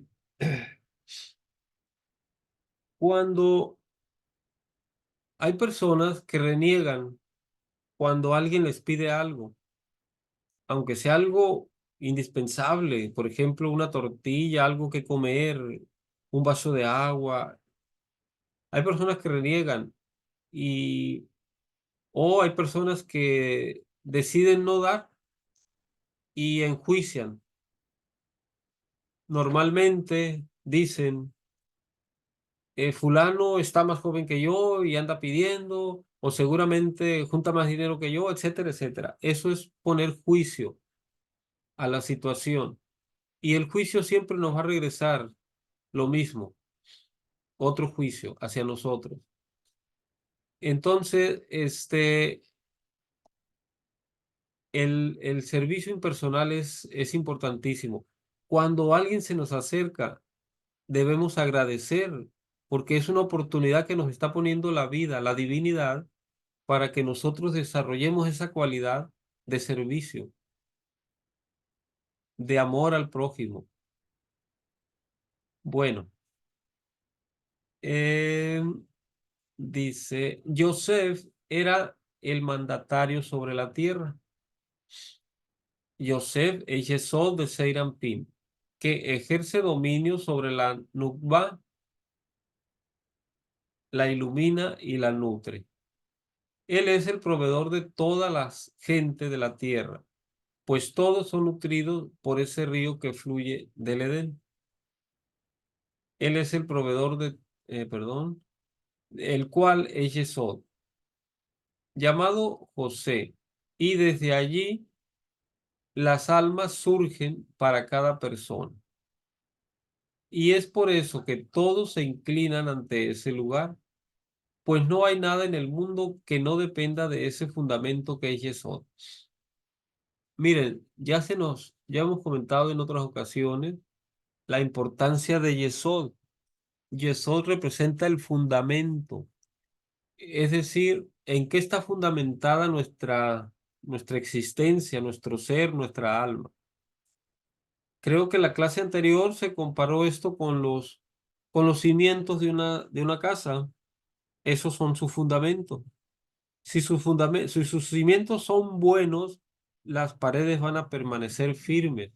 cuando hay personas que reniegan cuando alguien les pide algo, aunque sea algo indispensable, por ejemplo, una tortilla, algo que comer, un vaso de agua, hay personas que reniegan y o hay personas que deciden no dar y enjuician. Normalmente dicen, fulano está más joven que yo y anda pidiendo, o seguramente junta más dinero que yo, etcétera, etcétera. Eso es poner juicio a la situación. Y el juicio siempre nos va a regresar lo mismo, otro juicio hacia nosotros. Entonces, el servicio impersonal es importantísimo. Cuando alguien se nos acerca, debemos agradecer, porque es una oportunidad que nos está poniendo la vida, la divinidad, para que nosotros desarrollemos esa cualidad de servicio, de amor al prójimo. Bueno, eh, dice, Joseph era el mandatario sobre la tierra. Yosef es Yesod de Serampim, que ejerce dominio sobre la Nukba, la ilumina y la nutre. Él es el proveedor de todas las gente de la tierra, pues todos son nutridos por ese río que fluye del Edén. Él es el proveedor perdón, el cual es Yesod, llamado José, y desde allí las almas surgen para cada persona. Y es por eso que todos se inclinan ante ese lugar, pues no hay nada en el mundo que no dependa de ese fundamento que es Yesod. Miren, ya hemos comentado en otras ocasiones la importancia de Yesod. Yesod representa el fundamento, es decir, en qué está fundamentada nuestra existencia, nuestro ser, nuestra alma. Creo que la clase anterior se comparó esto con los cimientos de una casa. Esos son sus fundamentos. Si sus cimientos son buenos, las paredes van a permanecer firmes,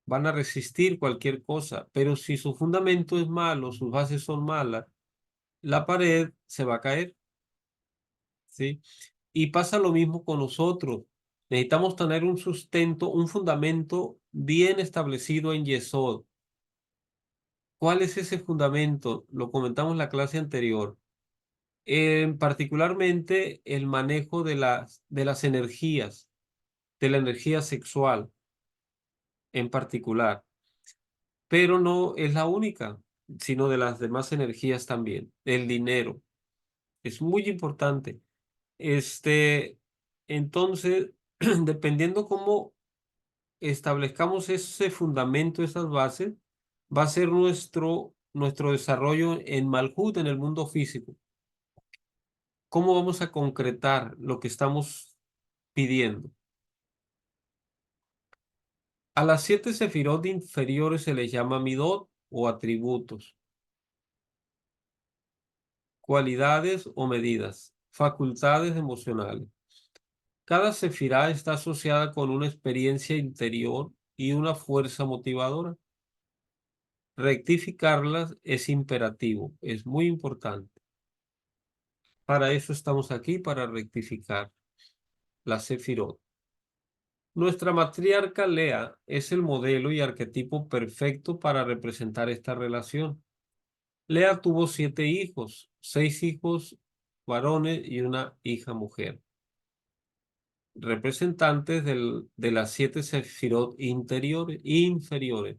van a resistir cualquier cosa. Pero si su fundamento es malo, sus bases son malas, la pared se va a caer, ¿sí? Y pasa lo mismo con nosotros. Necesitamos tener un sustento, un fundamento bien establecido en Yesod. ¿Cuál es ese fundamento? Lo comentamos en la clase anterior. Particularmente el manejo de las energías, de la energía sexual en particular, pero no es la única, sino de las demás energías también. El dinero es muy importante. Este, entonces, dependiendo cómo establezcamos ese fundamento, esas bases, va a ser nuestro desarrollo en Malhut, en el mundo físico. ¿Cómo vamos a concretar lo que estamos pidiendo? A las siete sefirot inferiores se les llama midot o atributos, cualidades o medidas, facultades emocionales. Cada sefirá está asociada con una experiencia interior y una fuerza motivadora. Rectificarlas es imperativo, es muy importante. Para eso estamos aquí, para rectificar la sefirot. Nuestra matriarca Lea es el modelo y arquetipo perfecto para representar esta relación. Lea tuvo 7 hijos, 6 hijos varones y una hija mujer, representantes de las 7 sefirot inferiores.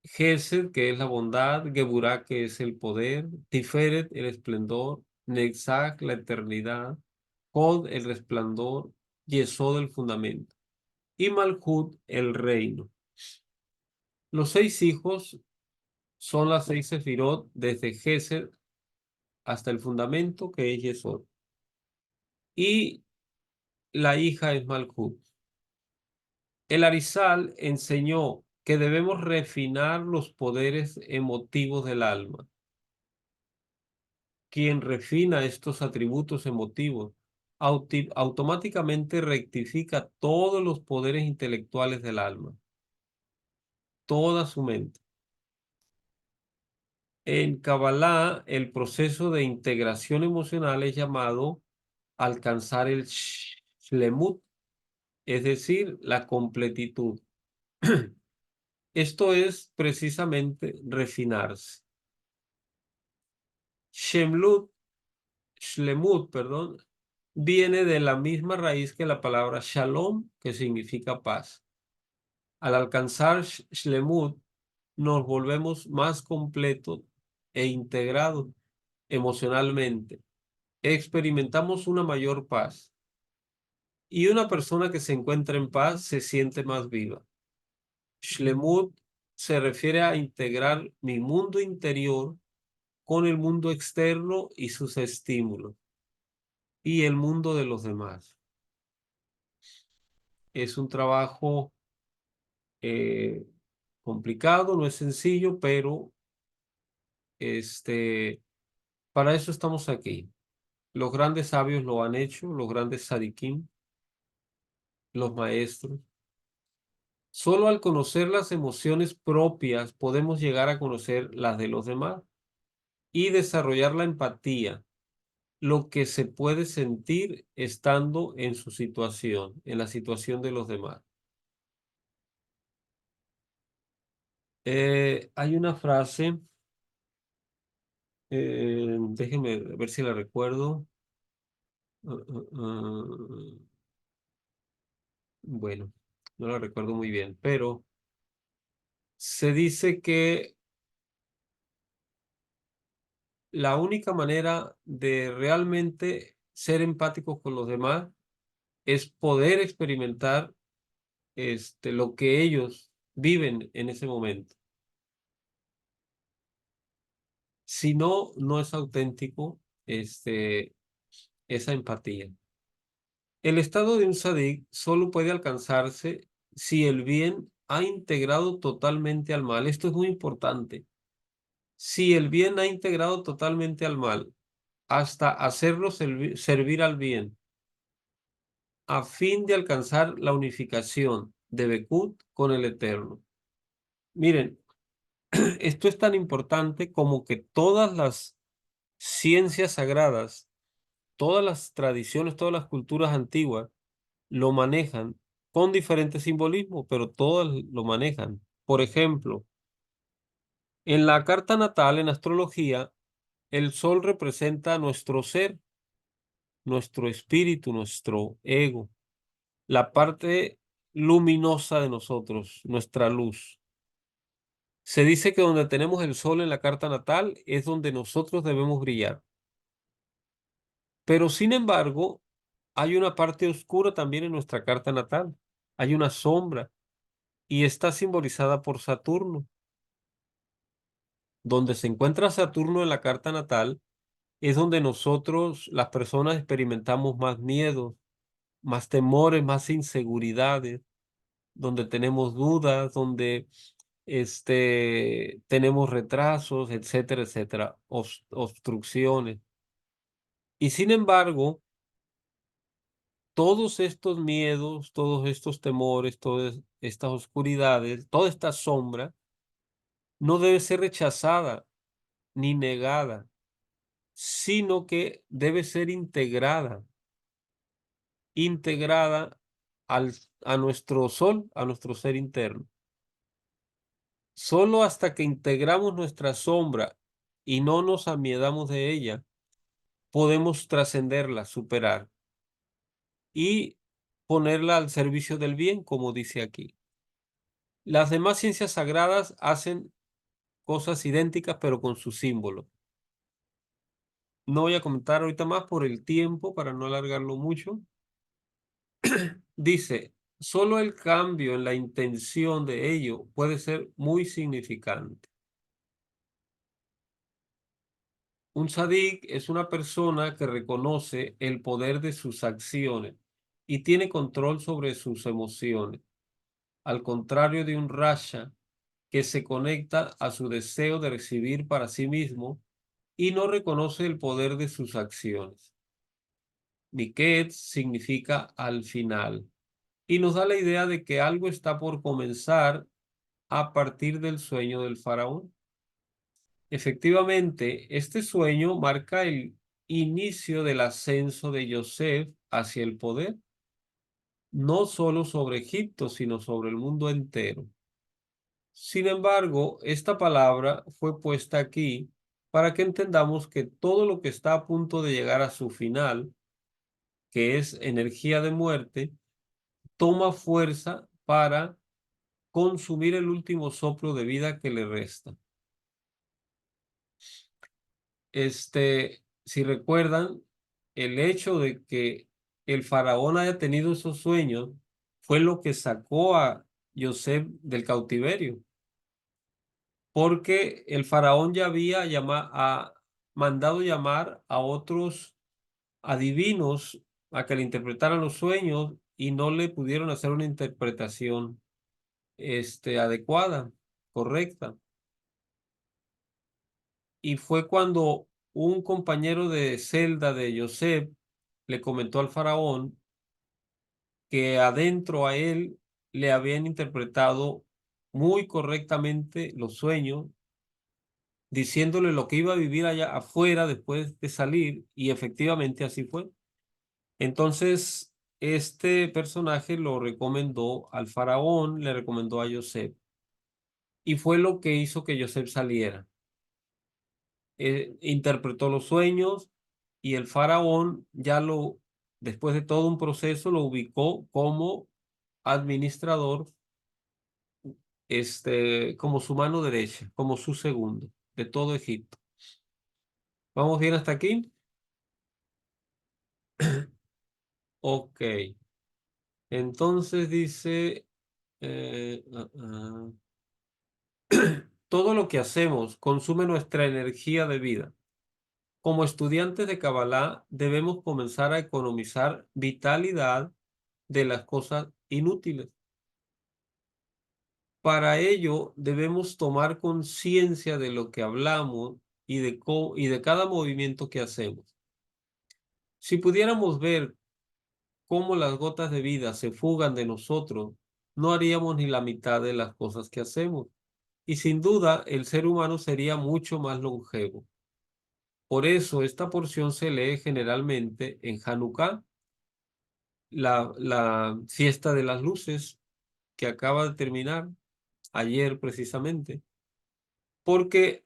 Gesed, que es la bondad, Geburah, que es el poder, Tiferet, el esplendor, Netzach, la eternidad, Hod, el resplandor, Yesod, el fundamento, y Malhut, el reino. Los 6 hijos son las 6 sefirot desde Gesed hasta el fundamento, que es Yesod. Y la hija es Malhut. El Arizal enseñó que debemos refinar los poderes emotivos del alma. Quien refina estos atributos emotivos automáticamente rectifica todos los poderes intelectuales del alma, toda su mente. En Kabbalah, el proceso de integración emocional es llamado alcanzar el shlemut, es decir, la completitud. Esto es precisamente refinarse. Shemlut, shlemut, perdón, viene de la misma raíz que la palabra shalom, que significa paz. Al alcanzar shlemut, nos volvemos más completos e integrados emocionalmente. Experimentamos una mayor paz. Y una persona que se encuentra en paz se siente más viva. Shlemut se refiere a integrar mi mundo interior con el mundo externo y sus estímulos y el mundo de los demás. Es un trabajo eh, complicado, no es sencillo, pero para eso estamos aquí. Los grandes sabios lo han hecho, los grandes sadiquín, los maestros. Solo al conocer las emociones propias podemos llegar a conocer las de los demás y desarrollar la empatía, lo que se puede sentir estando en su situación, en la situación de los demás. Hay una frase, déjenme ver si la recuerdo. Bueno, no la recuerdo muy bien, pero se dice que la única manera de realmente ser empáticos con los demás es poder experimentar lo que ellos viven en ese momento. Si no, no es auténtico esa empatía. El estado de un sadik solo puede alcanzarse si el bien ha integrado totalmente al mal. Esto es muy importante. Si el bien ha integrado totalmente al mal, hasta hacerlo servir al bien, a fin de alcanzar la unificación de Bekut con el Eterno. Miren, esto es tan importante como que todas las ciencias sagradas, todas las tradiciones, todas las culturas antiguas lo manejan con diferentes simbolismos, pero todas lo manejan. Por ejemplo, en la carta natal, en astrología, el sol representa nuestro ser, nuestro espíritu, nuestro ego, la parte luminosa de nosotros, nuestra luz. Se dice que donde tenemos el sol en la carta natal es donde nosotros debemos brillar. Pero sin embargo, hay una parte oscura también en nuestra carta natal. Hay una sombra y está simbolizada por Saturno. Donde se encuentra Saturno en la carta natal es donde nosotros, las personas, experimentamos más miedo, más temores, más inseguridades, donde tenemos dudas, donde tenemos retrasos, etcétera, etcétera, obstrucciones. Y sin embargo, todos estos miedos, todos estos temores, todas estas oscuridades, toda esta sombra, no debe ser rechazada ni negada, sino que debe ser integrada a nuestro sol, a nuestro ser interno. Solo hasta que integramos nuestra sombra y no nos amiedamos de ella, podemos trascenderla, superar y ponerla al servicio del bien, como dice aquí. Las demás ciencias sagradas hacen cosas idénticas, pero con su símbolo. No voy a comentar ahorita más por el tiempo para no alargarlo mucho. Dice, solo el cambio en la intención de ello puede ser muy significante. Un sadik es una persona que reconoce el poder de sus acciones y tiene control sobre sus emociones, al contrario de un rasha que se conecta a su deseo de recibir para sí mismo y no reconoce el poder de sus acciones. Miket significa al final y nos da la idea de que algo está por comenzar a partir del sueño del faraón. Efectivamente, este sueño marca el inicio del ascenso de Yosef hacia el poder, no solo sobre Egipto, sino sobre el mundo entero. Sin embargo, esta palabra fue puesta aquí para que entendamos que todo lo que está a punto de llegar a su final, que es energía de muerte, toma fuerza para consumir el último soplo de vida que le resta. Si recuerdan, el hecho de que el faraón haya tenido esos sueños fue lo que sacó a Yosef del cautiverio, porque el faraón ya había mandado llamar a otros adivinos a que le interpretaran los sueños y no le pudieron hacer una interpretación, adecuada, correcta. Y fue cuando un compañero de celda de Yosef le comentó al faraón que adentro a él le habían interpretado muy correctamente los sueños, diciéndole lo que iba a vivir allá afuera después de salir, y efectivamente así fue. Entonces, este personaje lo recomendó al faraón, le recomendó a Yosef, y fue lo que hizo que Yosef saliera. Interpretó los sueños y el faraón después de todo un proceso, lo ubicó como administrador, como su mano derecha, como su segundo de todo Egipto. ¿Vamos bien hasta aquí? Ok. Entonces dice, eh, ah, ah, todo lo que hacemos consume nuestra energía de vida. Como estudiantes de Kabbalah, debemos comenzar a economizar vitalidad de las cosas inútiles. Para ello, debemos tomar conciencia de lo que hablamos y de cada movimiento que hacemos. Si pudiéramos ver cómo las gotas de vida se fugan de nosotros, no haríamos ni la mitad de las cosas que hacemos. Y sin duda, el ser humano sería mucho más longevo. Por eso, esta porción se lee generalmente en Hanukkah, la fiesta de las luces que acaba de terminar ayer precisamente, porque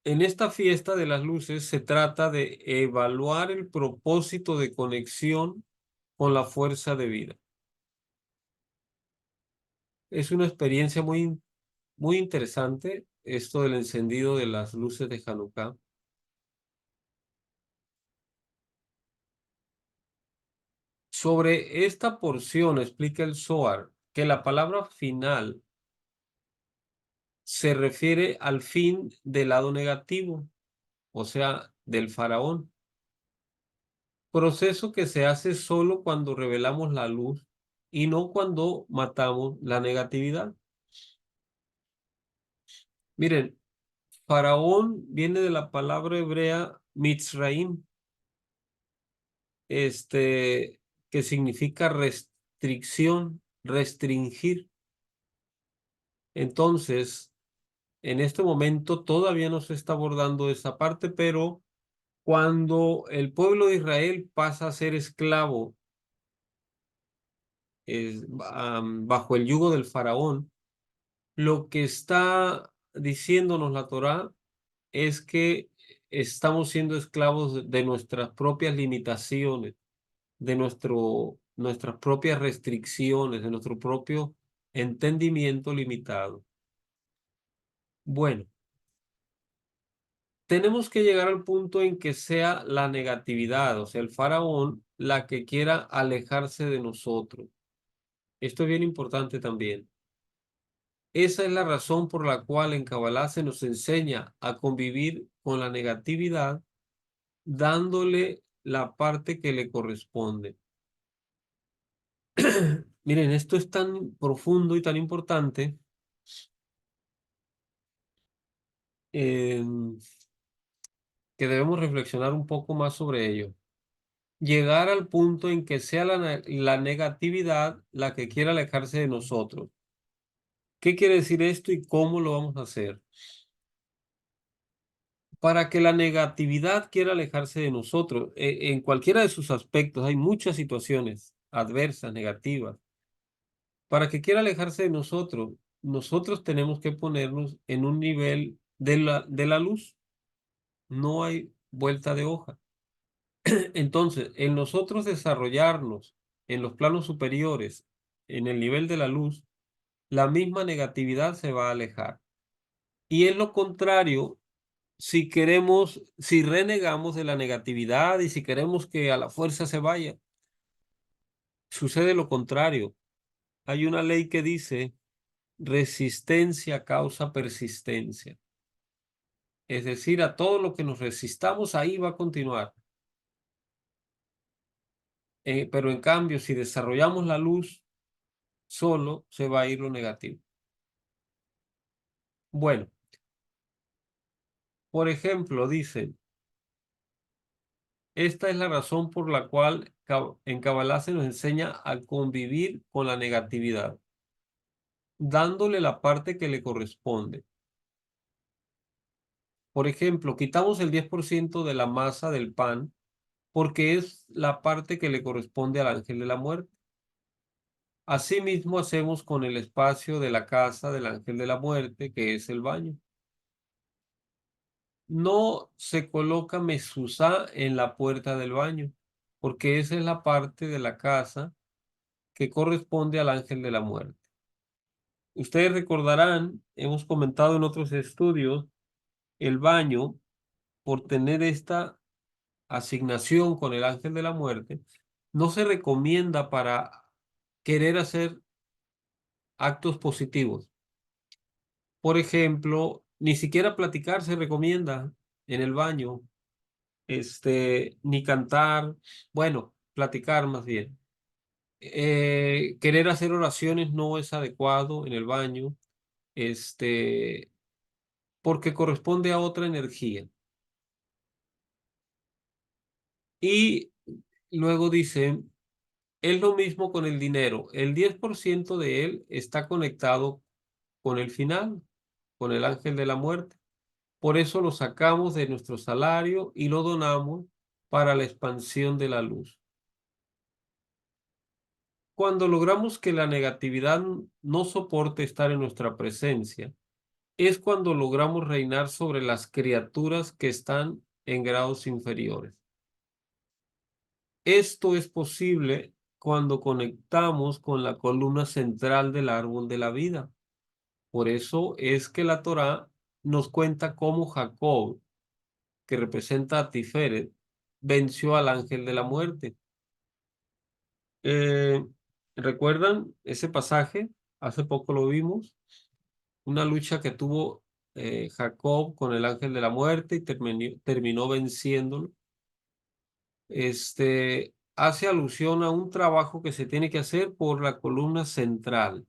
en esta fiesta de las luces se trata de evaluar el propósito de conexión con la fuerza de vida. Es una experiencia muy, muy interesante esto del encendido de las luces de Hanukkah. Sobre esta porción explica el Zohar que la palabra final se refiere al fin del lado negativo, o sea, del faraón. Proceso que se hace solo cuando revelamos la luz y no cuando matamos la negatividad. Miren, faraón viene de la palabra hebrea Mitzraim, que significa restricción, restringir. Entonces, en este momento todavía no se está abordando esa parte, pero cuando el pueblo de Israel pasa a ser esclavo bajo el yugo del faraón, lo que está diciéndonos la Torá es que estamos siendo esclavos de nuestras propias limitaciones, de nuestras propias restricciones, de nuestro propio entendimiento limitado. Bueno, tenemos que llegar al punto en que sea la negatividad, o sea, el faraón, la que quiera alejarse de nosotros. Esto es bien importante también. Esa es la razón por la cual en Kabbalah se nos enseña a convivir con la negatividad, dándole la parte que le corresponde. Miren, esto es tan profundo y tan importante, eh, que debemos reflexionar un poco más sobre ello. Llegar al punto en que sea la negatividad la que quiera alejarse de nosotros. ¿Qué quiere decir esto y cómo lo vamos a hacer? Para que la negatividad quiera alejarse de nosotros, en cualquiera de sus aspectos, hay muchas situaciones adversas, negativas. Para que quiera alejarse de nosotros, nosotros tenemos que ponernos en un nivel de la luz. No hay vuelta de hoja. Entonces, en nosotros desarrollarnos en los planos superiores, en el nivel de la luz, la misma negatividad se va a alejar. Y es lo contrario si queremos, si renegamos de la negatividad y si queremos que a la fuerza se vaya, sucede lo contrario. Hay una ley que dice resistencia causa persistencia. Es decir, a todo lo que nos resistamos, ahí va a continuar. Pero en cambio, si desarrollamos la luz, solo se va a ir lo negativo. Bueno, por ejemplo, dice, esta es la razón por la cual en Kabbalah se nos enseña a convivir con la negatividad, dándole la parte que le corresponde. Por ejemplo, quitamos el 10% de la masa del pan porque es la parte que le corresponde al ángel de la muerte. Asimismo hacemos con el espacio de la casa del ángel de la muerte, que es el baño. No se coloca mezuzá en la puerta del baño, porque esa es la parte de la casa que corresponde al ángel de la muerte. Ustedes recordarán, hemos comentado en otros estudios, el baño, por tener esta asignación con el ángel de la muerte, no se recomienda para querer hacer actos positivos. Por ejemplo, ni siquiera platicar se recomienda en el baño, ni cantar, bueno, platicar más bien. Querer hacer oraciones no es adecuado en el baño, este, porque corresponde a otra energía. Y luego dice, es lo mismo con el dinero. El 10% de él está conectado con el final, con el ángel de la muerte. Por eso lo sacamos de nuestro salario y lo donamos para la expansión de la luz. Cuando logramos que la negatividad no soporte estar en nuestra presencia, es cuando logramos reinar sobre las criaturas que están en grados inferiores. Esto es posible cuando conectamos con la columna central del árbol de la vida. Por eso es que la Torá nos cuenta cómo Jacob, que representa a Tiferet, venció al ángel de la muerte. Eh, ¿Recuerdan ese pasaje? Hace poco lo vimos, una lucha que tuvo Jacob con el ángel de la muerte y terminó venciéndolo. Hace alusión a un trabajo que se tiene que hacer por la columna central,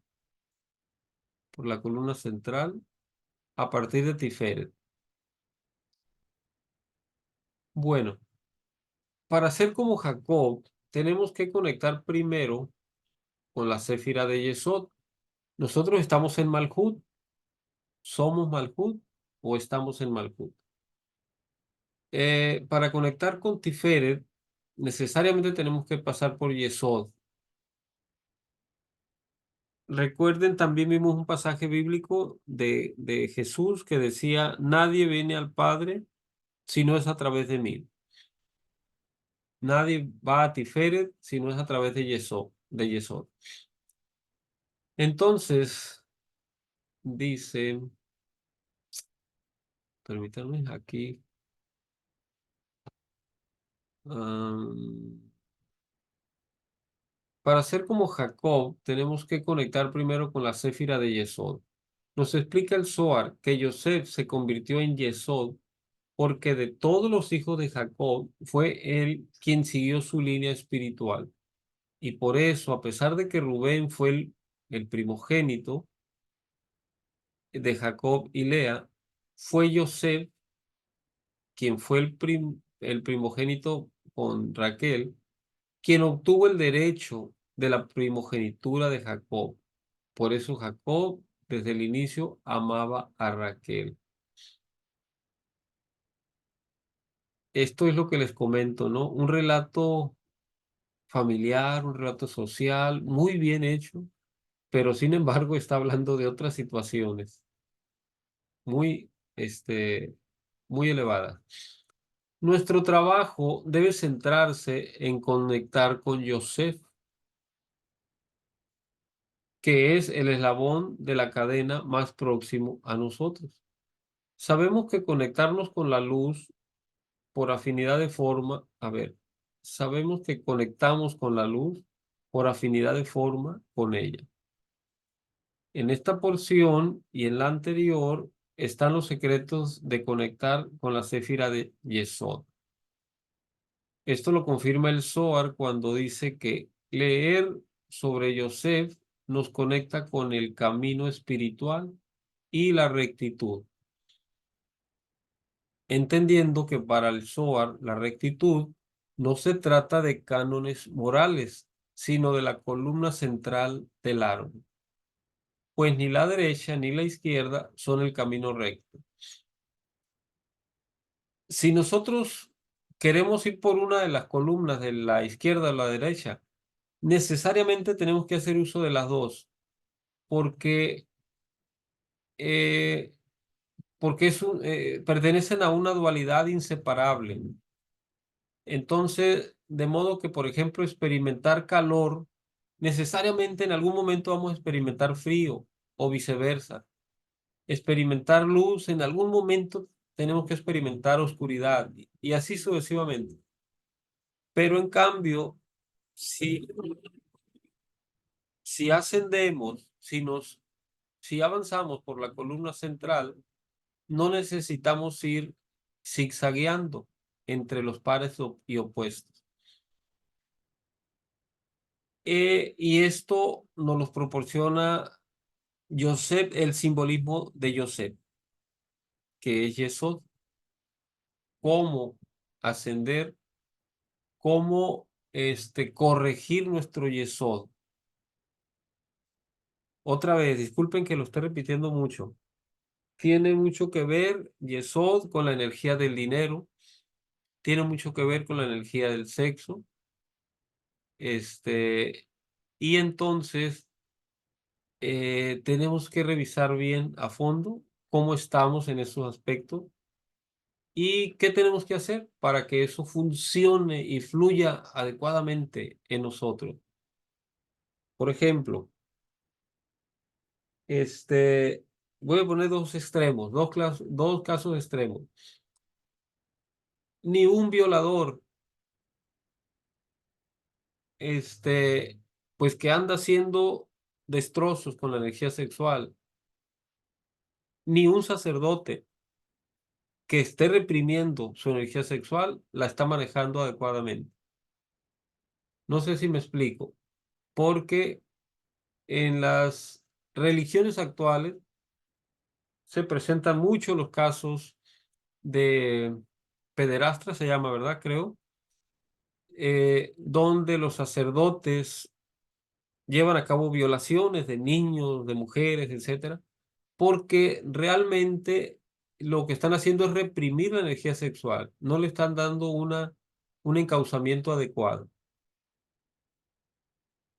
a partir de Tiferet. Bueno, para ser como Jacob, tenemos que conectar primero con la Céfira de Yesod. Nosotros estamos en Malhut, somos Malhut o estamos en Malhut. Para conectar con Tiferet, necesariamente tenemos que pasar por Yesod. Recuerden, también vimos un pasaje bíblico de Jesús que decía, nadie viene al Padre si no es a través de mí. Nadie va a Tiferet si no es a través de Yesod, de Yesod. Entonces, dice, permítanme aquí. Am, para ser como Jacob, tenemos que conectar primero con la céfira de Yesod. Nos explica el Zohar que Yosef se convirtió en Yesod porque de todos los hijos de Jacob fue él quien siguió su línea espiritual. Y por eso, a pesar de que Rubén fue el primogénito de Jacob y Lea, fue Yosef quien fue el primogénito con Raquel, quien obtuvo el derecho de la primogenitura de Jacob. Por eso Jacob desde el inicio amaba a Raquel. Esto es lo que les comento, ¿no? Un relato familiar, un relato social, muy bien hecho, pero sin embargo está hablando de otras situaciones muy, muy elevadas. Nuestro trabajo debe centrarse en conectar con Yosef, que es el eslabón de la cadena más próximo a nosotros. Sabemos que conectarnos con la luz por afinidad de forma, a ver, sabemos que conectamos con la luz por afinidad de forma con ella. En esta porción y en la anterior están los secretos de conectar con la céfira de Yesod. Esto lo confirma el Zohar cuando dice que leer sobre Yosef nos conecta con el camino espiritual y la rectitud, entendiendo que para el Zohar la rectitud no se trata de cánones morales, sino de la columna central del árbol, pues ni la derecha ni la izquierda son el camino recto. Si nosotros queremos ir por una de las columnas de la izquierda o la derecha, necesariamente tenemos que hacer uso de las dos, porque, eh, porque pertenecen a una dualidad inseparable. Entonces, de modo que, por ejemplo, experimentar calor, necesariamente en algún momento vamos a experimentar frío o viceversa. Experimentar luz, en algún momento tenemos que experimentar oscuridad y así sucesivamente. Pero en cambio, si, si ascendemos, si avanzamos por la columna central, no necesitamos ir zigzagueando entre los pares y opuestos. Y esto nos lo proporciona Yosef, el simbolismo de Yosef, que es Yesod, cómo ascender, cómo corregir nuestro Yesod. Otra vez, disculpen que lo esté repitiendo mucho. Tiene mucho que ver Yesod con la energía del dinero, tiene mucho que ver con la energía del sexo, y entonces tenemos que revisar bien a fondo cómo estamos en esos aspectos y qué tenemos que hacer para que eso funcione y fluya adecuadamente en nosotros. Por ejemplo, este, voy a poner dos extremos, dos casos extremos. Ni un violador, este, pues que anda haciendo destrozos con la energía sexual, ni un sacerdote que esté reprimiendo su energía sexual la está manejando adecuadamente. No sé si me explico, porque en las religiones actuales se presentan mucho los casos de pederastra, se llama, ¿verdad? Creo, donde los sacerdotes llevan a cabo violaciones de niños, de mujeres, etcétera, porque realmente lo que están haciendo es reprimir la energía sexual, no le están dando un encauzamiento adecuado.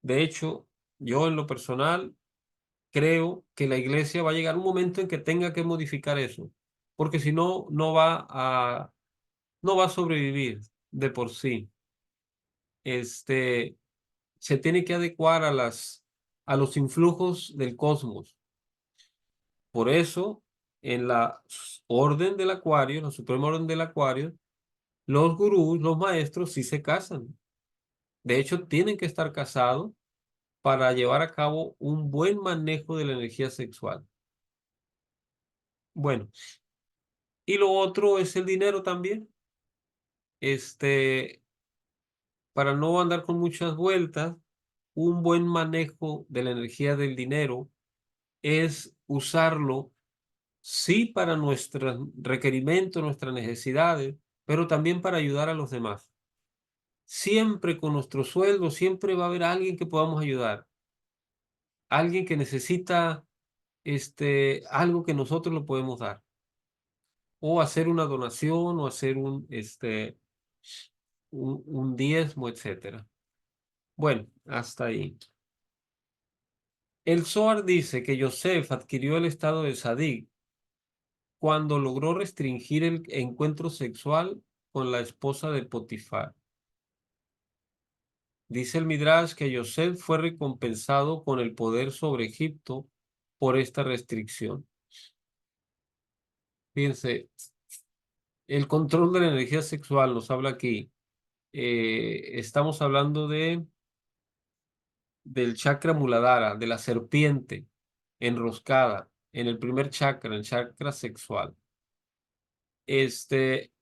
De hecho, yo en lo personal creo que la iglesia va a llegar un momento en que tenga que modificar eso, porque si no, no va a sobrevivir de por sí. Este, Se tiene que adecuar a los influjos del cosmos. Por eso, en la orden del Acuario, la suprema orden del Acuario, Los gurús, los maestros, sí se casan. De hecho, tienen que estar casados para llevar a cabo un buen manejo de la energía sexual. Bueno, y lo otro es el dinero también. Este, para no andar con muchas vueltas, un buen manejo de la energía del dinero es usarlo, sí, para nuestros requerimientos, nuestras necesidades, pero también para ayudar a los demás. Siempre con nuestro sueldo, siempre va a haber alguien que podamos ayudar, alguien que necesita algo que nosotros lo podemos dar, o hacer una donación, o hacer un diezmo, etcétera. Bueno, hasta ahí. El Zohar dice que Yosef adquirió el estado de Sadik cuando logró restringir el encuentro sexual con la esposa de Potifar. Dice el Midrash que Yosef fue recompensado con el poder sobre Egipto por esta restricción. Fíjense, el control de la energía sexual nos habla aquí. Estamos hablando del chakra Muladhara, de la serpiente enroscada en el primer chakra, el chakra sexual. Este,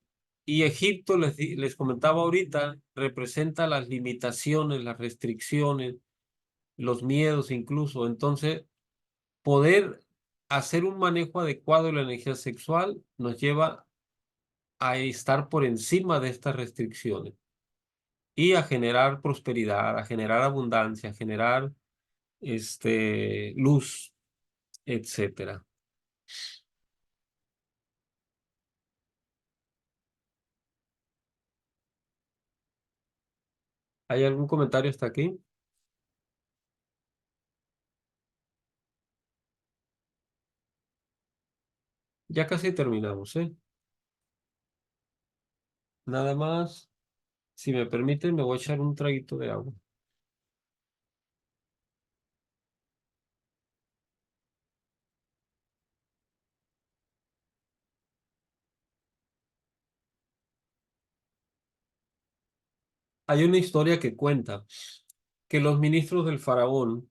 y Egipto, les comentaba ahorita, representa las limitaciones, las restricciones, los miedos incluso. Entonces, poder hacer un manejo adecuado de la energía sexual nos lleva a estar por encima de estas restricciones y a generar prosperidad, a generar abundancia, a generar luz, etcétera. ¿Hay algún comentario hasta aquí? Ya casi terminamos, ¿eh? Nada más, si me permiten, me voy a echar un traguito de agua. Hay una historia que cuenta que los ministros del faraón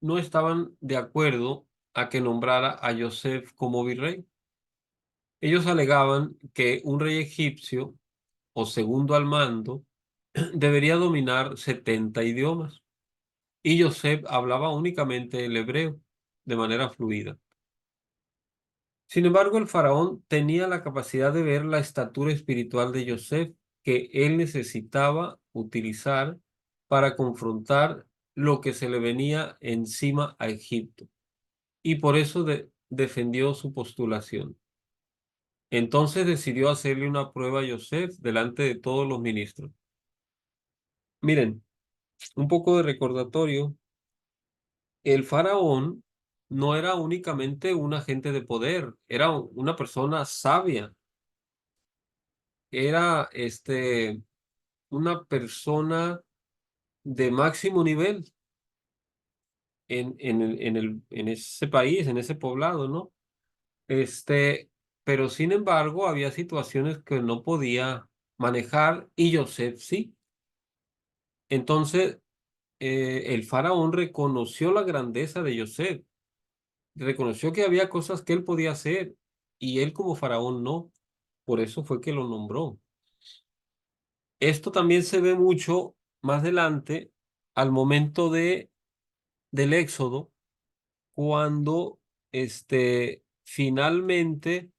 no estaban de acuerdo a que nombrara a Yosef como virrey. Ellos alegaban que un rey egipcio o segundo al mando debería dominar 70 idiomas y Yosef hablaba únicamente el hebreo de manera fluida. Sin embargo, el faraón tenía la capacidad de ver la estatura espiritual de Yosef que él necesitaba utilizar para confrontar lo que se le venía encima a Egipto. Y por eso defendió su postulación. Entonces decidió hacerle una prueba a Yosef delante de todos los ministros. Miren, un poco de recordatorio, el faraón no era únicamente un agente de poder, era una persona sabia, era una persona de máximo nivel en ese país, en ese poblado, ¿no? Pero sin embargo, había situaciones que no podía manejar y Joseph sí. Entonces, el faraón reconoció la grandeza de Joseph, reconoció que había cosas que él podía hacer y él como faraón no. Por eso fue que lo nombró. Esto también se ve mucho más adelante al momento del éxodo, cuando finalmente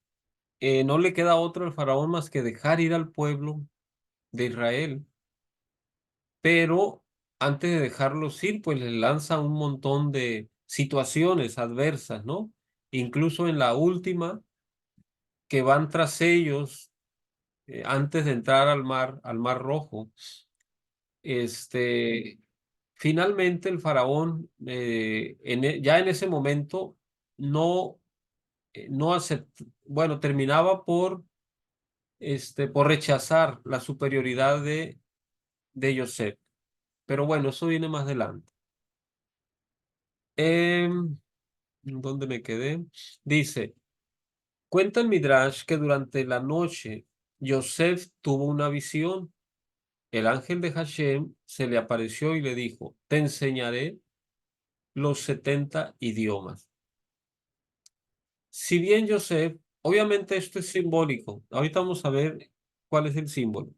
no le queda otro al faraón más que dejar ir al pueblo de Israel, pero antes de dejarlos ir, pues les lanza un montón de situaciones adversas, ¿no? Incluso en la última, que van tras ellos antes de entrar al mar Rojo, este, finalmente el faraón, ya en ese momento, no aceptó, bueno, terminaba por rechazar la superioridad de Joseph. Pero bueno, eso viene más adelante. ¿Dónde me quedé? Dice, cuenta el Midrash que durante la noche Yosef tuvo una visión. El ángel de Hashem se le apareció y le dijo, te enseñaré los 70 idiomas. Si bien Yosef, obviamente esto es simbólico, ahorita vamos a ver cuál es el símbolo.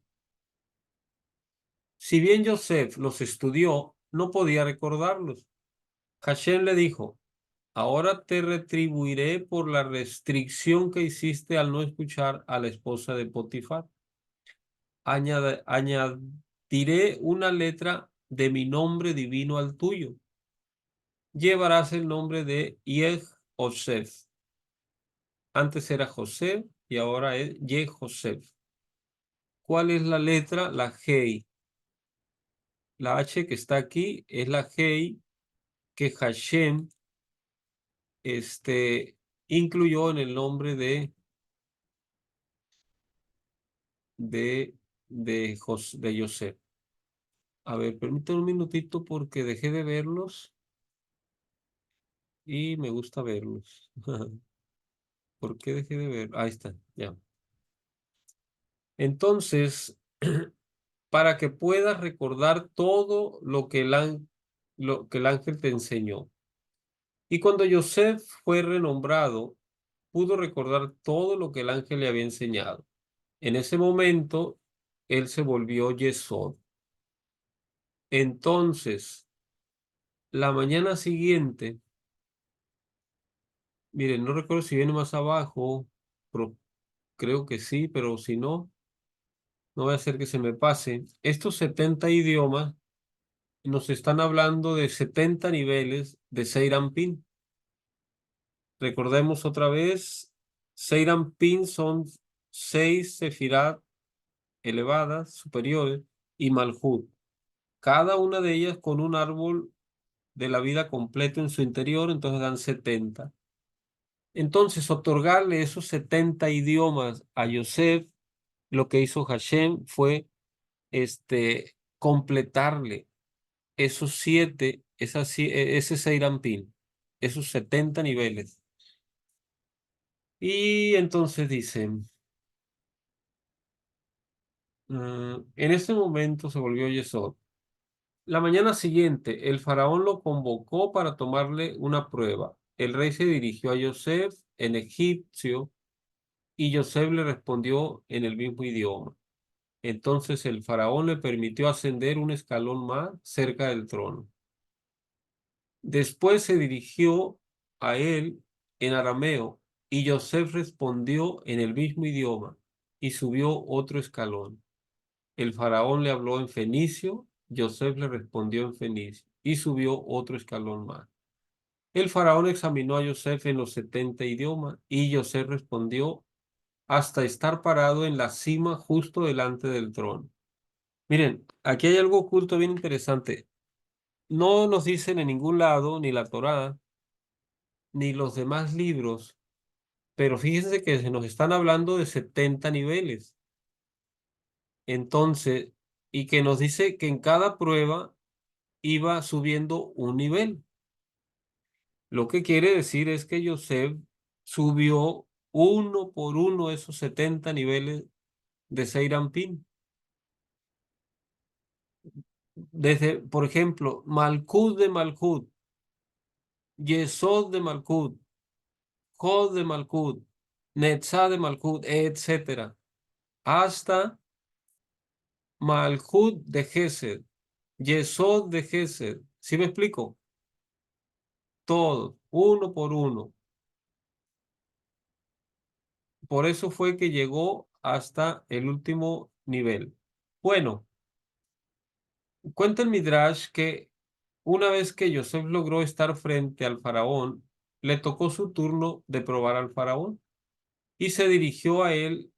Si bien Yosef los estudió, no podía recordarlos. Hashem le dijo, ahora te retribuiré por la restricción que hiciste al no escuchar a la esposa de Potifar. Añadiré una letra de mi nombre divino al tuyo. Llevarás el nombre de Yeh-Joseph. Antes era José y ahora es Yeh-Joseph. ¿Cuál es la letra? La Hei. La H que está aquí es la Hei que Hashem incluyó en el nombre de, de Yosef. A ver, permítame un minutito porque dejé de verlos y me gusta verlos. ¿Por qué dejé de ver? Ahí está, ya. Entonces, para que puedas recordar todo lo que el ángel te enseñó. Y cuando Yosef fue renombrado, pudo recordar todo lo que el ángel le había enseñado. En ese momento, él se volvió Yesod. Entonces, la mañana siguiente, miren, no recuerdo si viene más abajo, pero creo que sí, pero si no, no voy a hacer que se me pase. Estos 70 idiomas nos están hablando de 70 niveles de Seiranpin. Recordemos otra vez, Seiranpin son 6 sefirot elevadas, superiores, y Malhut. Cada una de ellas con un árbol de la vida completo en su interior, entonces dan 70. Entonces, otorgarle esos 70 idiomas a Yosef, lo que hizo Hashem fue completarle esos 7, ese Seiranpin, esos 70 niveles. Y entonces dicen, en ese momento se volvió Yesod. La mañana siguiente, el faraón lo convocó para tomarle una prueba. El rey se dirigió a Yosef en egipcio y Yosef le respondió en el mismo idioma. Entonces el faraón le permitió ascender un escalón más cerca del trono. Después se dirigió a él en arameo y Yosef respondió en el mismo idioma y subió otro escalón. El faraón le habló en fenicio, Yosef le respondió en fenicio y subió otro escalón más. El faraón examinó a Yosef en los 70 idiomas y Yosef respondió hasta estar parado en la cima justo delante del trono. Miren, aquí hay algo oculto bien interesante. No nos dicen en ningún lado, ni la Torá, ni los demás libros, pero fíjense que se nos están hablando de 70 niveles. Entonces, y que nos dice que en cada prueba iba subiendo un nivel. Lo que quiere decir es que Yosef subió uno por uno esos 70 niveles de Seiranpin. Desde, por ejemplo, Malkut de Malkut, Yesod de Malkut, Jod de Malkut, Netzah de Malkut, etcétera, hasta Malkut de Gesed, Yesod de Gesed. ¿Sí me explico? Todos, uno por uno. Por eso fue que llegó hasta el último nivel. Bueno, cuenta el Midrash que una vez que Yosef logró estar frente al faraón, le tocó su turno de probar al faraón y se dirigió a él,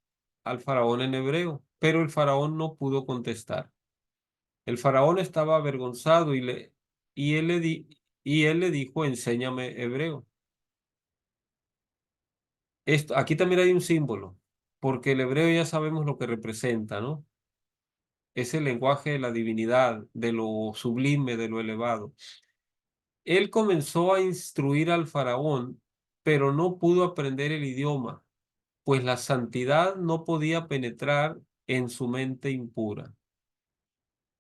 al faraón en hebreo, pero el faraón no pudo contestar. El faraón estaba avergonzado y él le dijo, enséñame hebreo. Aquí también hay un símbolo, porque el hebreo ya sabemos lo que representa, ¿no? Es el lenguaje de la divinidad, de lo sublime, de lo elevado. Él comenzó a instruir al faraón, pero no pudo aprender el idioma. pues la santidad no podía penetrar en su mente impura,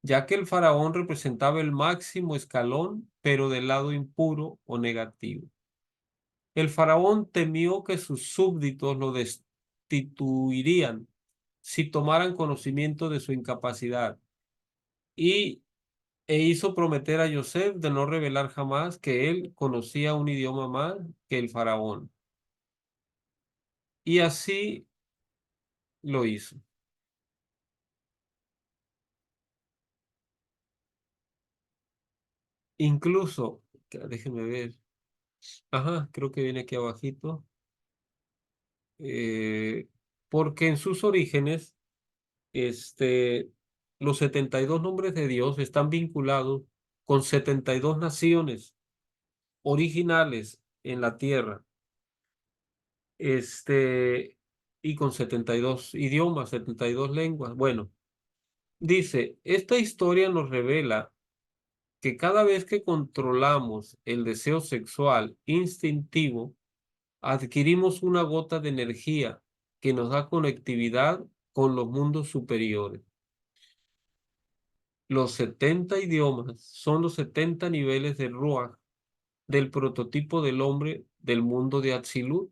ya que el faraón representaba el máximo escalón, pero del lado impuro o negativo. El faraón temió que sus súbditos lo destituirían si tomaran conocimiento de su incapacidad y hizo prometer a Yosef de no revelar jamás que él conocía un idioma más que el faraón. Y así lo hizo. Incluso, déjenme ver, ajá, creo que viene aquí abajito, eh, porque en sus orígenes, este, los 72 nombres de Dios están vinculados con 72 naciones originales en la tierra, y con 72 idiomas, 72 lenguas. Bueno, dice, esta historia nos revela que cada vez que controlamos el deseo sexual instintivo, adquirimos una gota de energía que nos da conectividad con los mundos superiores. Los 70 idiomas son los 70 niveles de Ruach del prototipo del hombre del mundo de Atzilut,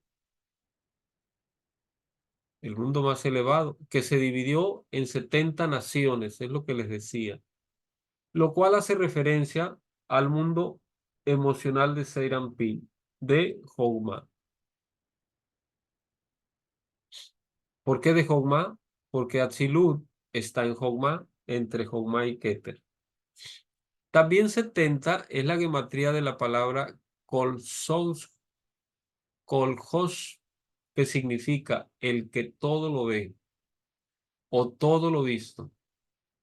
el mundo más elevado, que se dividió en 70 naciones, es lo que les decía, lo cual hace referencia al mundo emocional de Seirampi, de Jouma. ¿Por qué de Jouma? Porque Atzilut está en Jouma, entre Jouma y Keter. También 70 es la gematría de la palabra Kol-Hosh, que significa el que todo lo ve o todo lo visto.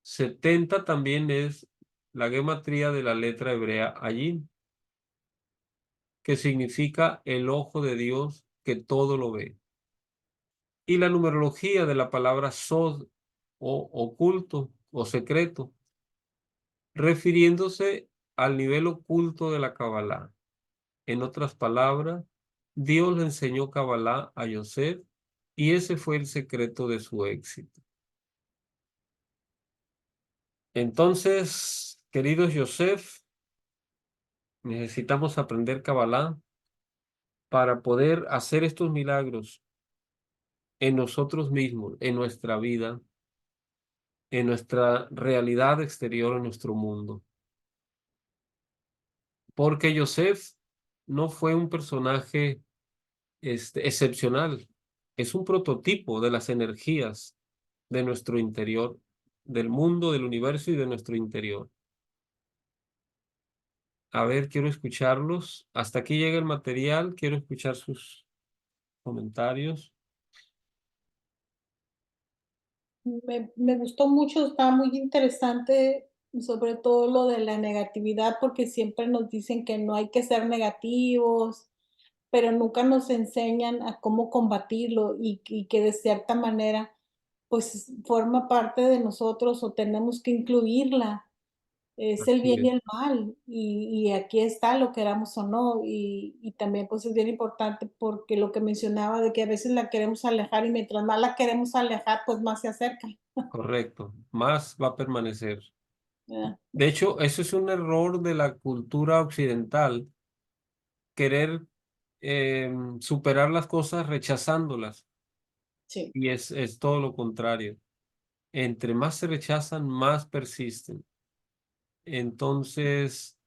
70 también es la gematría de la letra hebrea Ayin, que significa el ojo de Dios que todo lo ve. Y la numerología de la palabra Sod o oculto o secreto, refiriéndose al nivel oculto de la Kabbalah. En otras palabras, Dios le enseñó Kabbalah a Yosef y ese fue el secreto de su éxito. Entonces, queridos Yosef, necesitamos aprender Kabbalah para poder hacer estos milagros en nosotros mismos, en nuestra vida, en nuestra realidad exterior, en nuestro mundo. Porque Yosef no fue un personaje excepcional, es un prototipo de las energías de nuestro interior, del mundo, del universo y de nuestro interior. A ver, quiero escucharlos. Hasta aquí llega el material, quiero escuchar sus comentarios. Me gustó mucho, está muy interesante, sobre todo lo de la negatividad, porque siempre nos dicen que no hay que ser negativos, pero nunca nos enseñan a cómo combatirlo y que de cierta manera, pues forma parte de nosotros o tenemos que incluirla. Es el Así bien es, y el mal, y aquí está, lo queramos o no, y también, pues, es bien importante porque lo que mencionaba de que a veces la queremos alejar y mientras más la queremos alejar, pues, más se acerca, correcto. Más va a permanecer. ¿verdad? De hecho, eso es un error de la cultura occidental, querer superar las cosas rechazándolas. Sí, Y es todo lo contrario. Entre más se rechazan, más persisten. Entonces,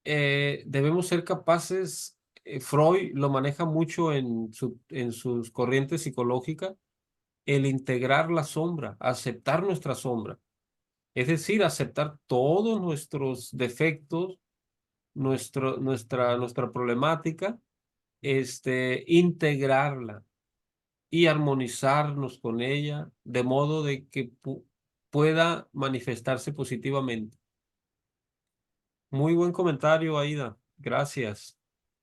debemos ser capaces, Freud lo maneja mucho en sus corrientes psicológicas, el integrar la sombra, aceptar nuestra sombra. Es decir, aceptar todos nuestros defectos, nuestra problemática, integrarla y armonizarnos con ella de modo de que pueda manifestarse positivamente. Muy buen comentario, Aida. Gracias.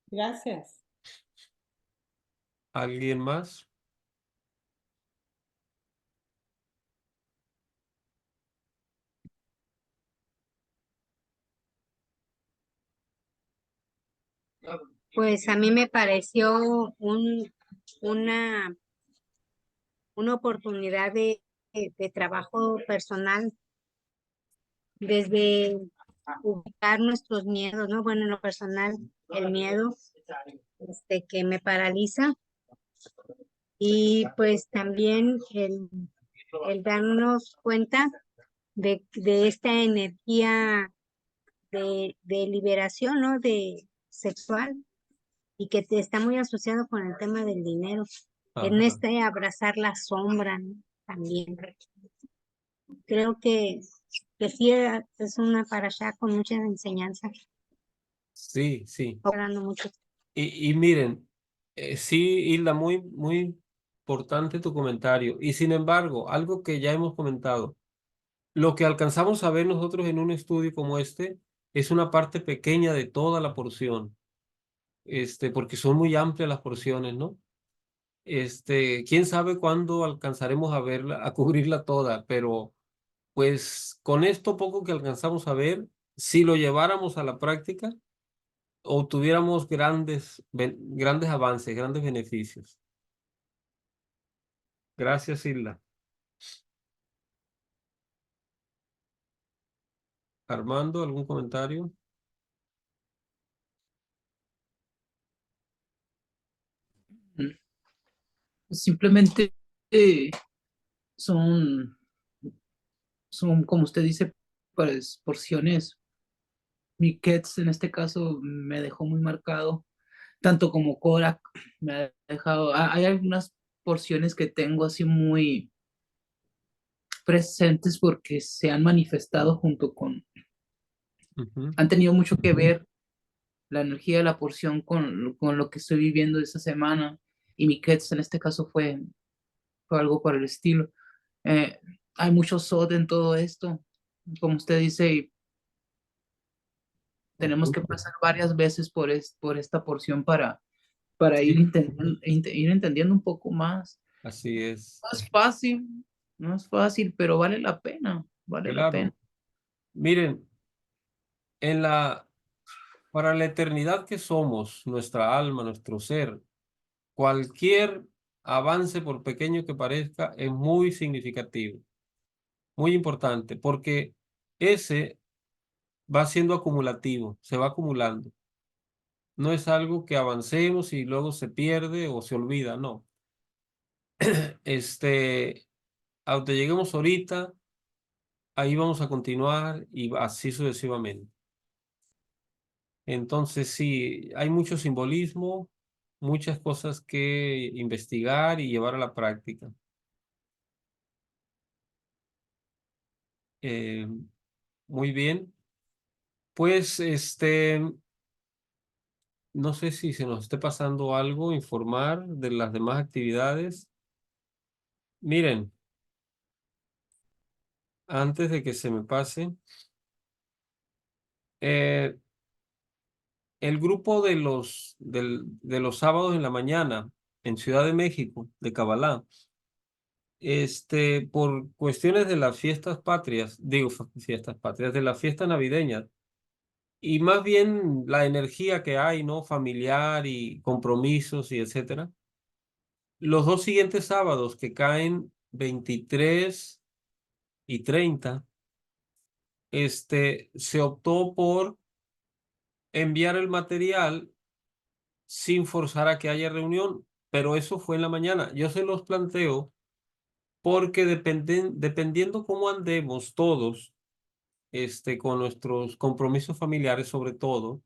gracias. ¿Alguien más? Pues a mí me pareció una una oportunidad de trabajo personal, desde ubicar nuestros miedos, ¿no? Bueno, en lo personal, el miedo que me paraliza, y pues también el darnos cuenta de esta energía de liberación, ¿no? De sexual, y que está muy asociado con el tema del dinero. En Ajá. abrazar la sombra, ¿no? También. Creo que sí es una parashá con muchas enseñanzas. Sí, sí. Hablando mucho. Y miren, sí, Hilda, muy importante tu comentario. Y sin embargo, algo que ya hemos comentado, lo que alcanzamos a ver nosotros en un estudio como este es una parte pequeña de toda la porción, porque son muy amplias las porciones, ¿no? Quién sabe cuándo alcanzaremos a verla, a cubrirla toda, pero pues con esto poco que alcanzamos a ver, si lo lleváramos a la práctica, obtuviéramos grandes avances, grandes beneficios. Gracias, Hilda. Armando, ¿algún comentario? Simplemente eh, son, son, como usted dice, pues, porciones. Mi Kets en este caso me dejó muy marcado, tanto como Korak me ha dejado. Hay algunas porciones que tengo así muy presentes porque se han manifestado Ujú. han tenido mucho que ver la energía de la porción con lo que estoy viviendo esta semana. Y mi Kets en este caso fue algo por el estilo. Eh, Hay mucho SOT en todo esto, como usted dice, y tenemos que Ocurre. pasar varias veces por esta porción para Sí, ir entendiendo un poco más. así es. No es fácil, no es fácil, pero vale la pena, vale la pena. Claro. Miren, en para la eternidad que somos, nuestra alma, nuestro ser, cualquier avance, por pequeño que parezca, es muy significativo, muy importante, porque ese va siendo acumulativo, se va acumulando. No es algo que avancemos y luego se pierde o se olvida, no. A donde lleguemos ahorita, ahí vamos a continuar y así sucesivamente. Entonces, sí, hay mucho simbolismo, muchas cosas que investigar y llevar a la práctica. Eh, Muy bien. Pues, no sé si se nos esté pasando algo, informar de las demás actividades. Miren, antes de que se me pase, eh, el grupo de los sábados en la mañana en Ciudad de México, de Kabbalah, por cuestiones de las fiestas patrias, digo fiestas patrias, de la fiesta navideña, y más bien la energía que hay, ¿no? Familiar y compromisos y etcétera. Los dos siguientes sábados que caen 23 y 30, se optó por enviar el material sin forzar a que haya reunión, pero eso fue en la mañana. Yo se los planteo porque dependiendo cómo andemos todos, con nuestros compromisos familiares sobre todo,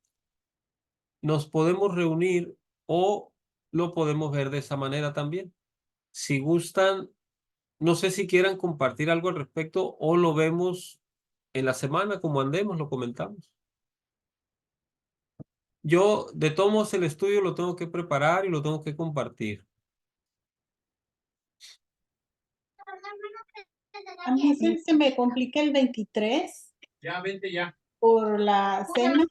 nos podemos reunir o lo podemos ver de esa manera también. Si gustan, no sé si quieran compartir algo al respecto o lo vemos en la semana, como andemos, lo comentamos. Yo, de todos modos, el estudio lo tengo que preparar y lo tengo que compartir. A mí se me complica el 23 Ya, vente ya. por la cena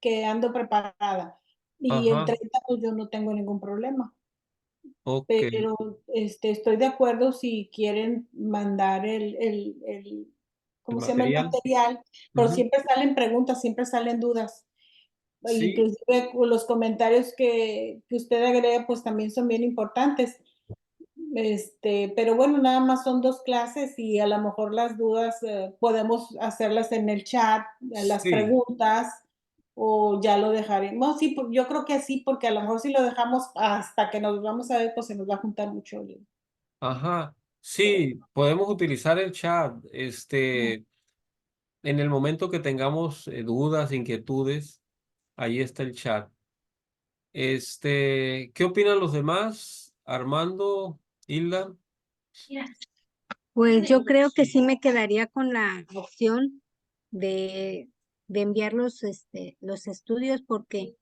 que ando preparada. Y el Ajá, 30 pues yo no tengo ningún problema. ok. Pero estoy de acuerdo si quieren mandar El ¿cómo se llama? El material. material, pero Ujú. siempre salen preguntas, siempre salen dudas. Sí, Inclusive los comentarios que usted agrega, pues también son bien importantes. Pero bueno, nada más son 2 clases y a lo mejor las dudas podemos hacerlas en el chat, las Sí, preguntas, o ya lo dejaremos. Sí, yo creo que sí, porque a lo mejor si lo dejamos hasta que nos vamos a ver, pues se nos va a juntar mucho. ajá. Sí, podemos utilizar el chat. En el momento que tengamos dudas, inquietudes, ahí está el chat. ¿Qué opinan los demás? Armando, Hilda. Pues yo creo que sí me quedaría con la opción de, de enviar los estudios porque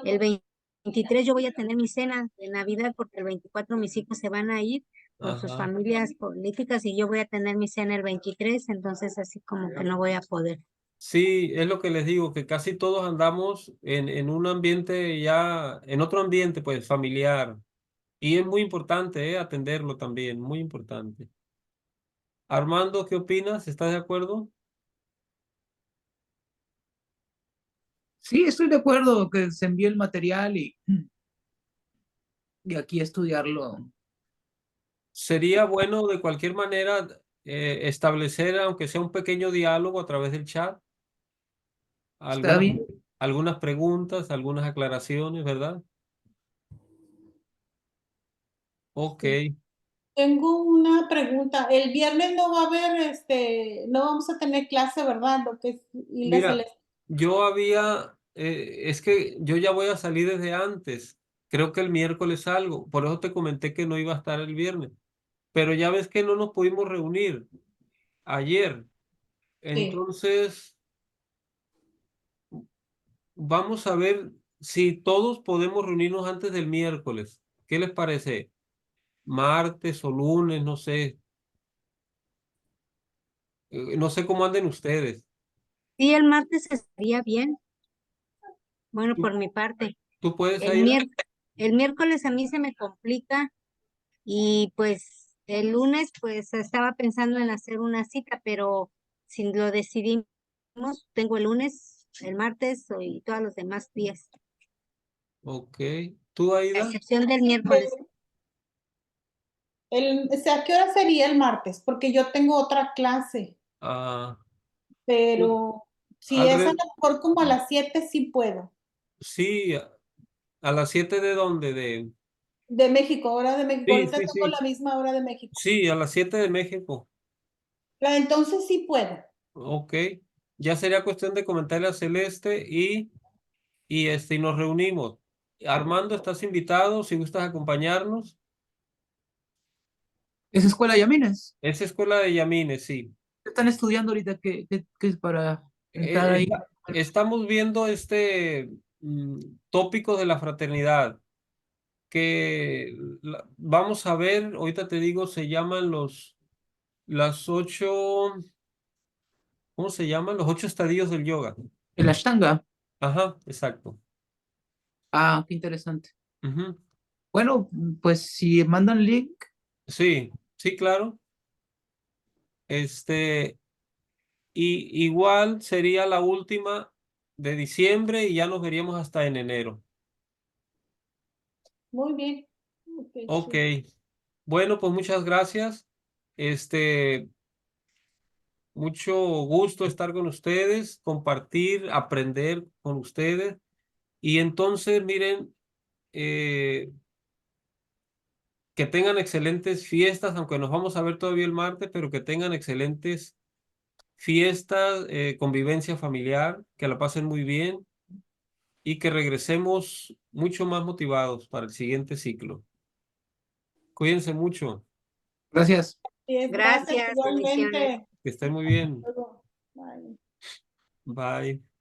el 23 yo voy a tener mi cena de Navidad porque el 24 mis hijos se van a ir con sus Ajá. familias políticas y yo voy a tener mi cena el 23, entonces así como que no voy a poder. Sí, es lo que les digo, que casi todos andamos en un ambiente ya, en otro ambiente, pues familiar. Y es muy importante, atenderlo también, muy importante. Armando, ¿qué opinas? ¿Estás de acuerdo? Sí, estoy de acuerdo que se envíe el material y aquí estudiarlo. Sería bueno de cualquier manera establecer, aunque sea un pequeño diálogo a través del chat, ¿Está algunas, bien? algunas preguntas, algunas aclaraciones, ¿verdad? Ok. Sí. Tengo una pregunta. El viernes no va a haber, no vamos a tener clase, ¿verdad? Lo que es Hilda Mira, Celeste. es que yo ya voy a salir desde antes. Creo que el miércoles salgo. Por eso te comenté que no iba a estar el viernes. Pero ya ves que no nos pudimos reunir ayer. Sí. Entonces, vamos a ver si todos podemos reunirnos antes del miércoles. ¿Qué les parece? Martes o lunes, no sé. No sé cómo anden ustedes. Sí, el martes estaría bien, bueno, ¿Tú, por mi parte. tú puedes, El Aida? el miércoles a mí se me complica y pues el lunes pues estaba pensando en hacer una cita, pero si lo decidimos, tengo el lunes, el martes y todos los demás días, Ok. ¿Tú, a Aida? excepción del miércoles. O sea, ¿a qué hora sería el martes? Porque yo tengo otra clase, Ah, pero si es a lo alrededor, mejor como a las 7 sí puedo. sí, a las 7 de dónde, De México, hora de México. sí, Ahorita sí, tengo sí, la misma hora de México. sí, a las 7 de México. Entonces sí puedo. Ok, ya sería cuestión de comentarle a Celeste y nos reunimos. Armando, estás invitado, si gustas acompañarnos. ¿Es escuela Yamines? Es escuela de Yamines, sí. ¿Qué están estudiando ahorita? ¿Qué es para entrar Eh, ahí? está- Estamos viendo tópicos de la fraternidad que vamos a ver, ahorita te digo, se llaman las 8, ¿cómo se llaman? Los 8 estadios del yoga. ¿El Ashtanga? Ajá, exacto. Ah, qué interesante. Ujú. Bueno, pues si mandan link, Sí, sí, claro. Este, y igual sería la última de diciembre y ya nos veríamos hasta en enero. Muy bien. Ok, Ok. chido. Bueno, pues muchas gracias. Este, Mucho gusto estar con ustedes, compartir, aprender con ustedes. Y entonces, miren, eh, que tengan excelentes fiestas, aunque nos vamos a ver todavía el martes, pero que tengan excelentes fiestas, convivencia familiar, que la pasen muy bien y que regresemos mucho más motivados para el siguiente ciclo. Cuídense mucho, gracias. Bien, gracias Gracias, bendiciones. igualmente. que estén muy bien. Hasta luego. Bye. Bye.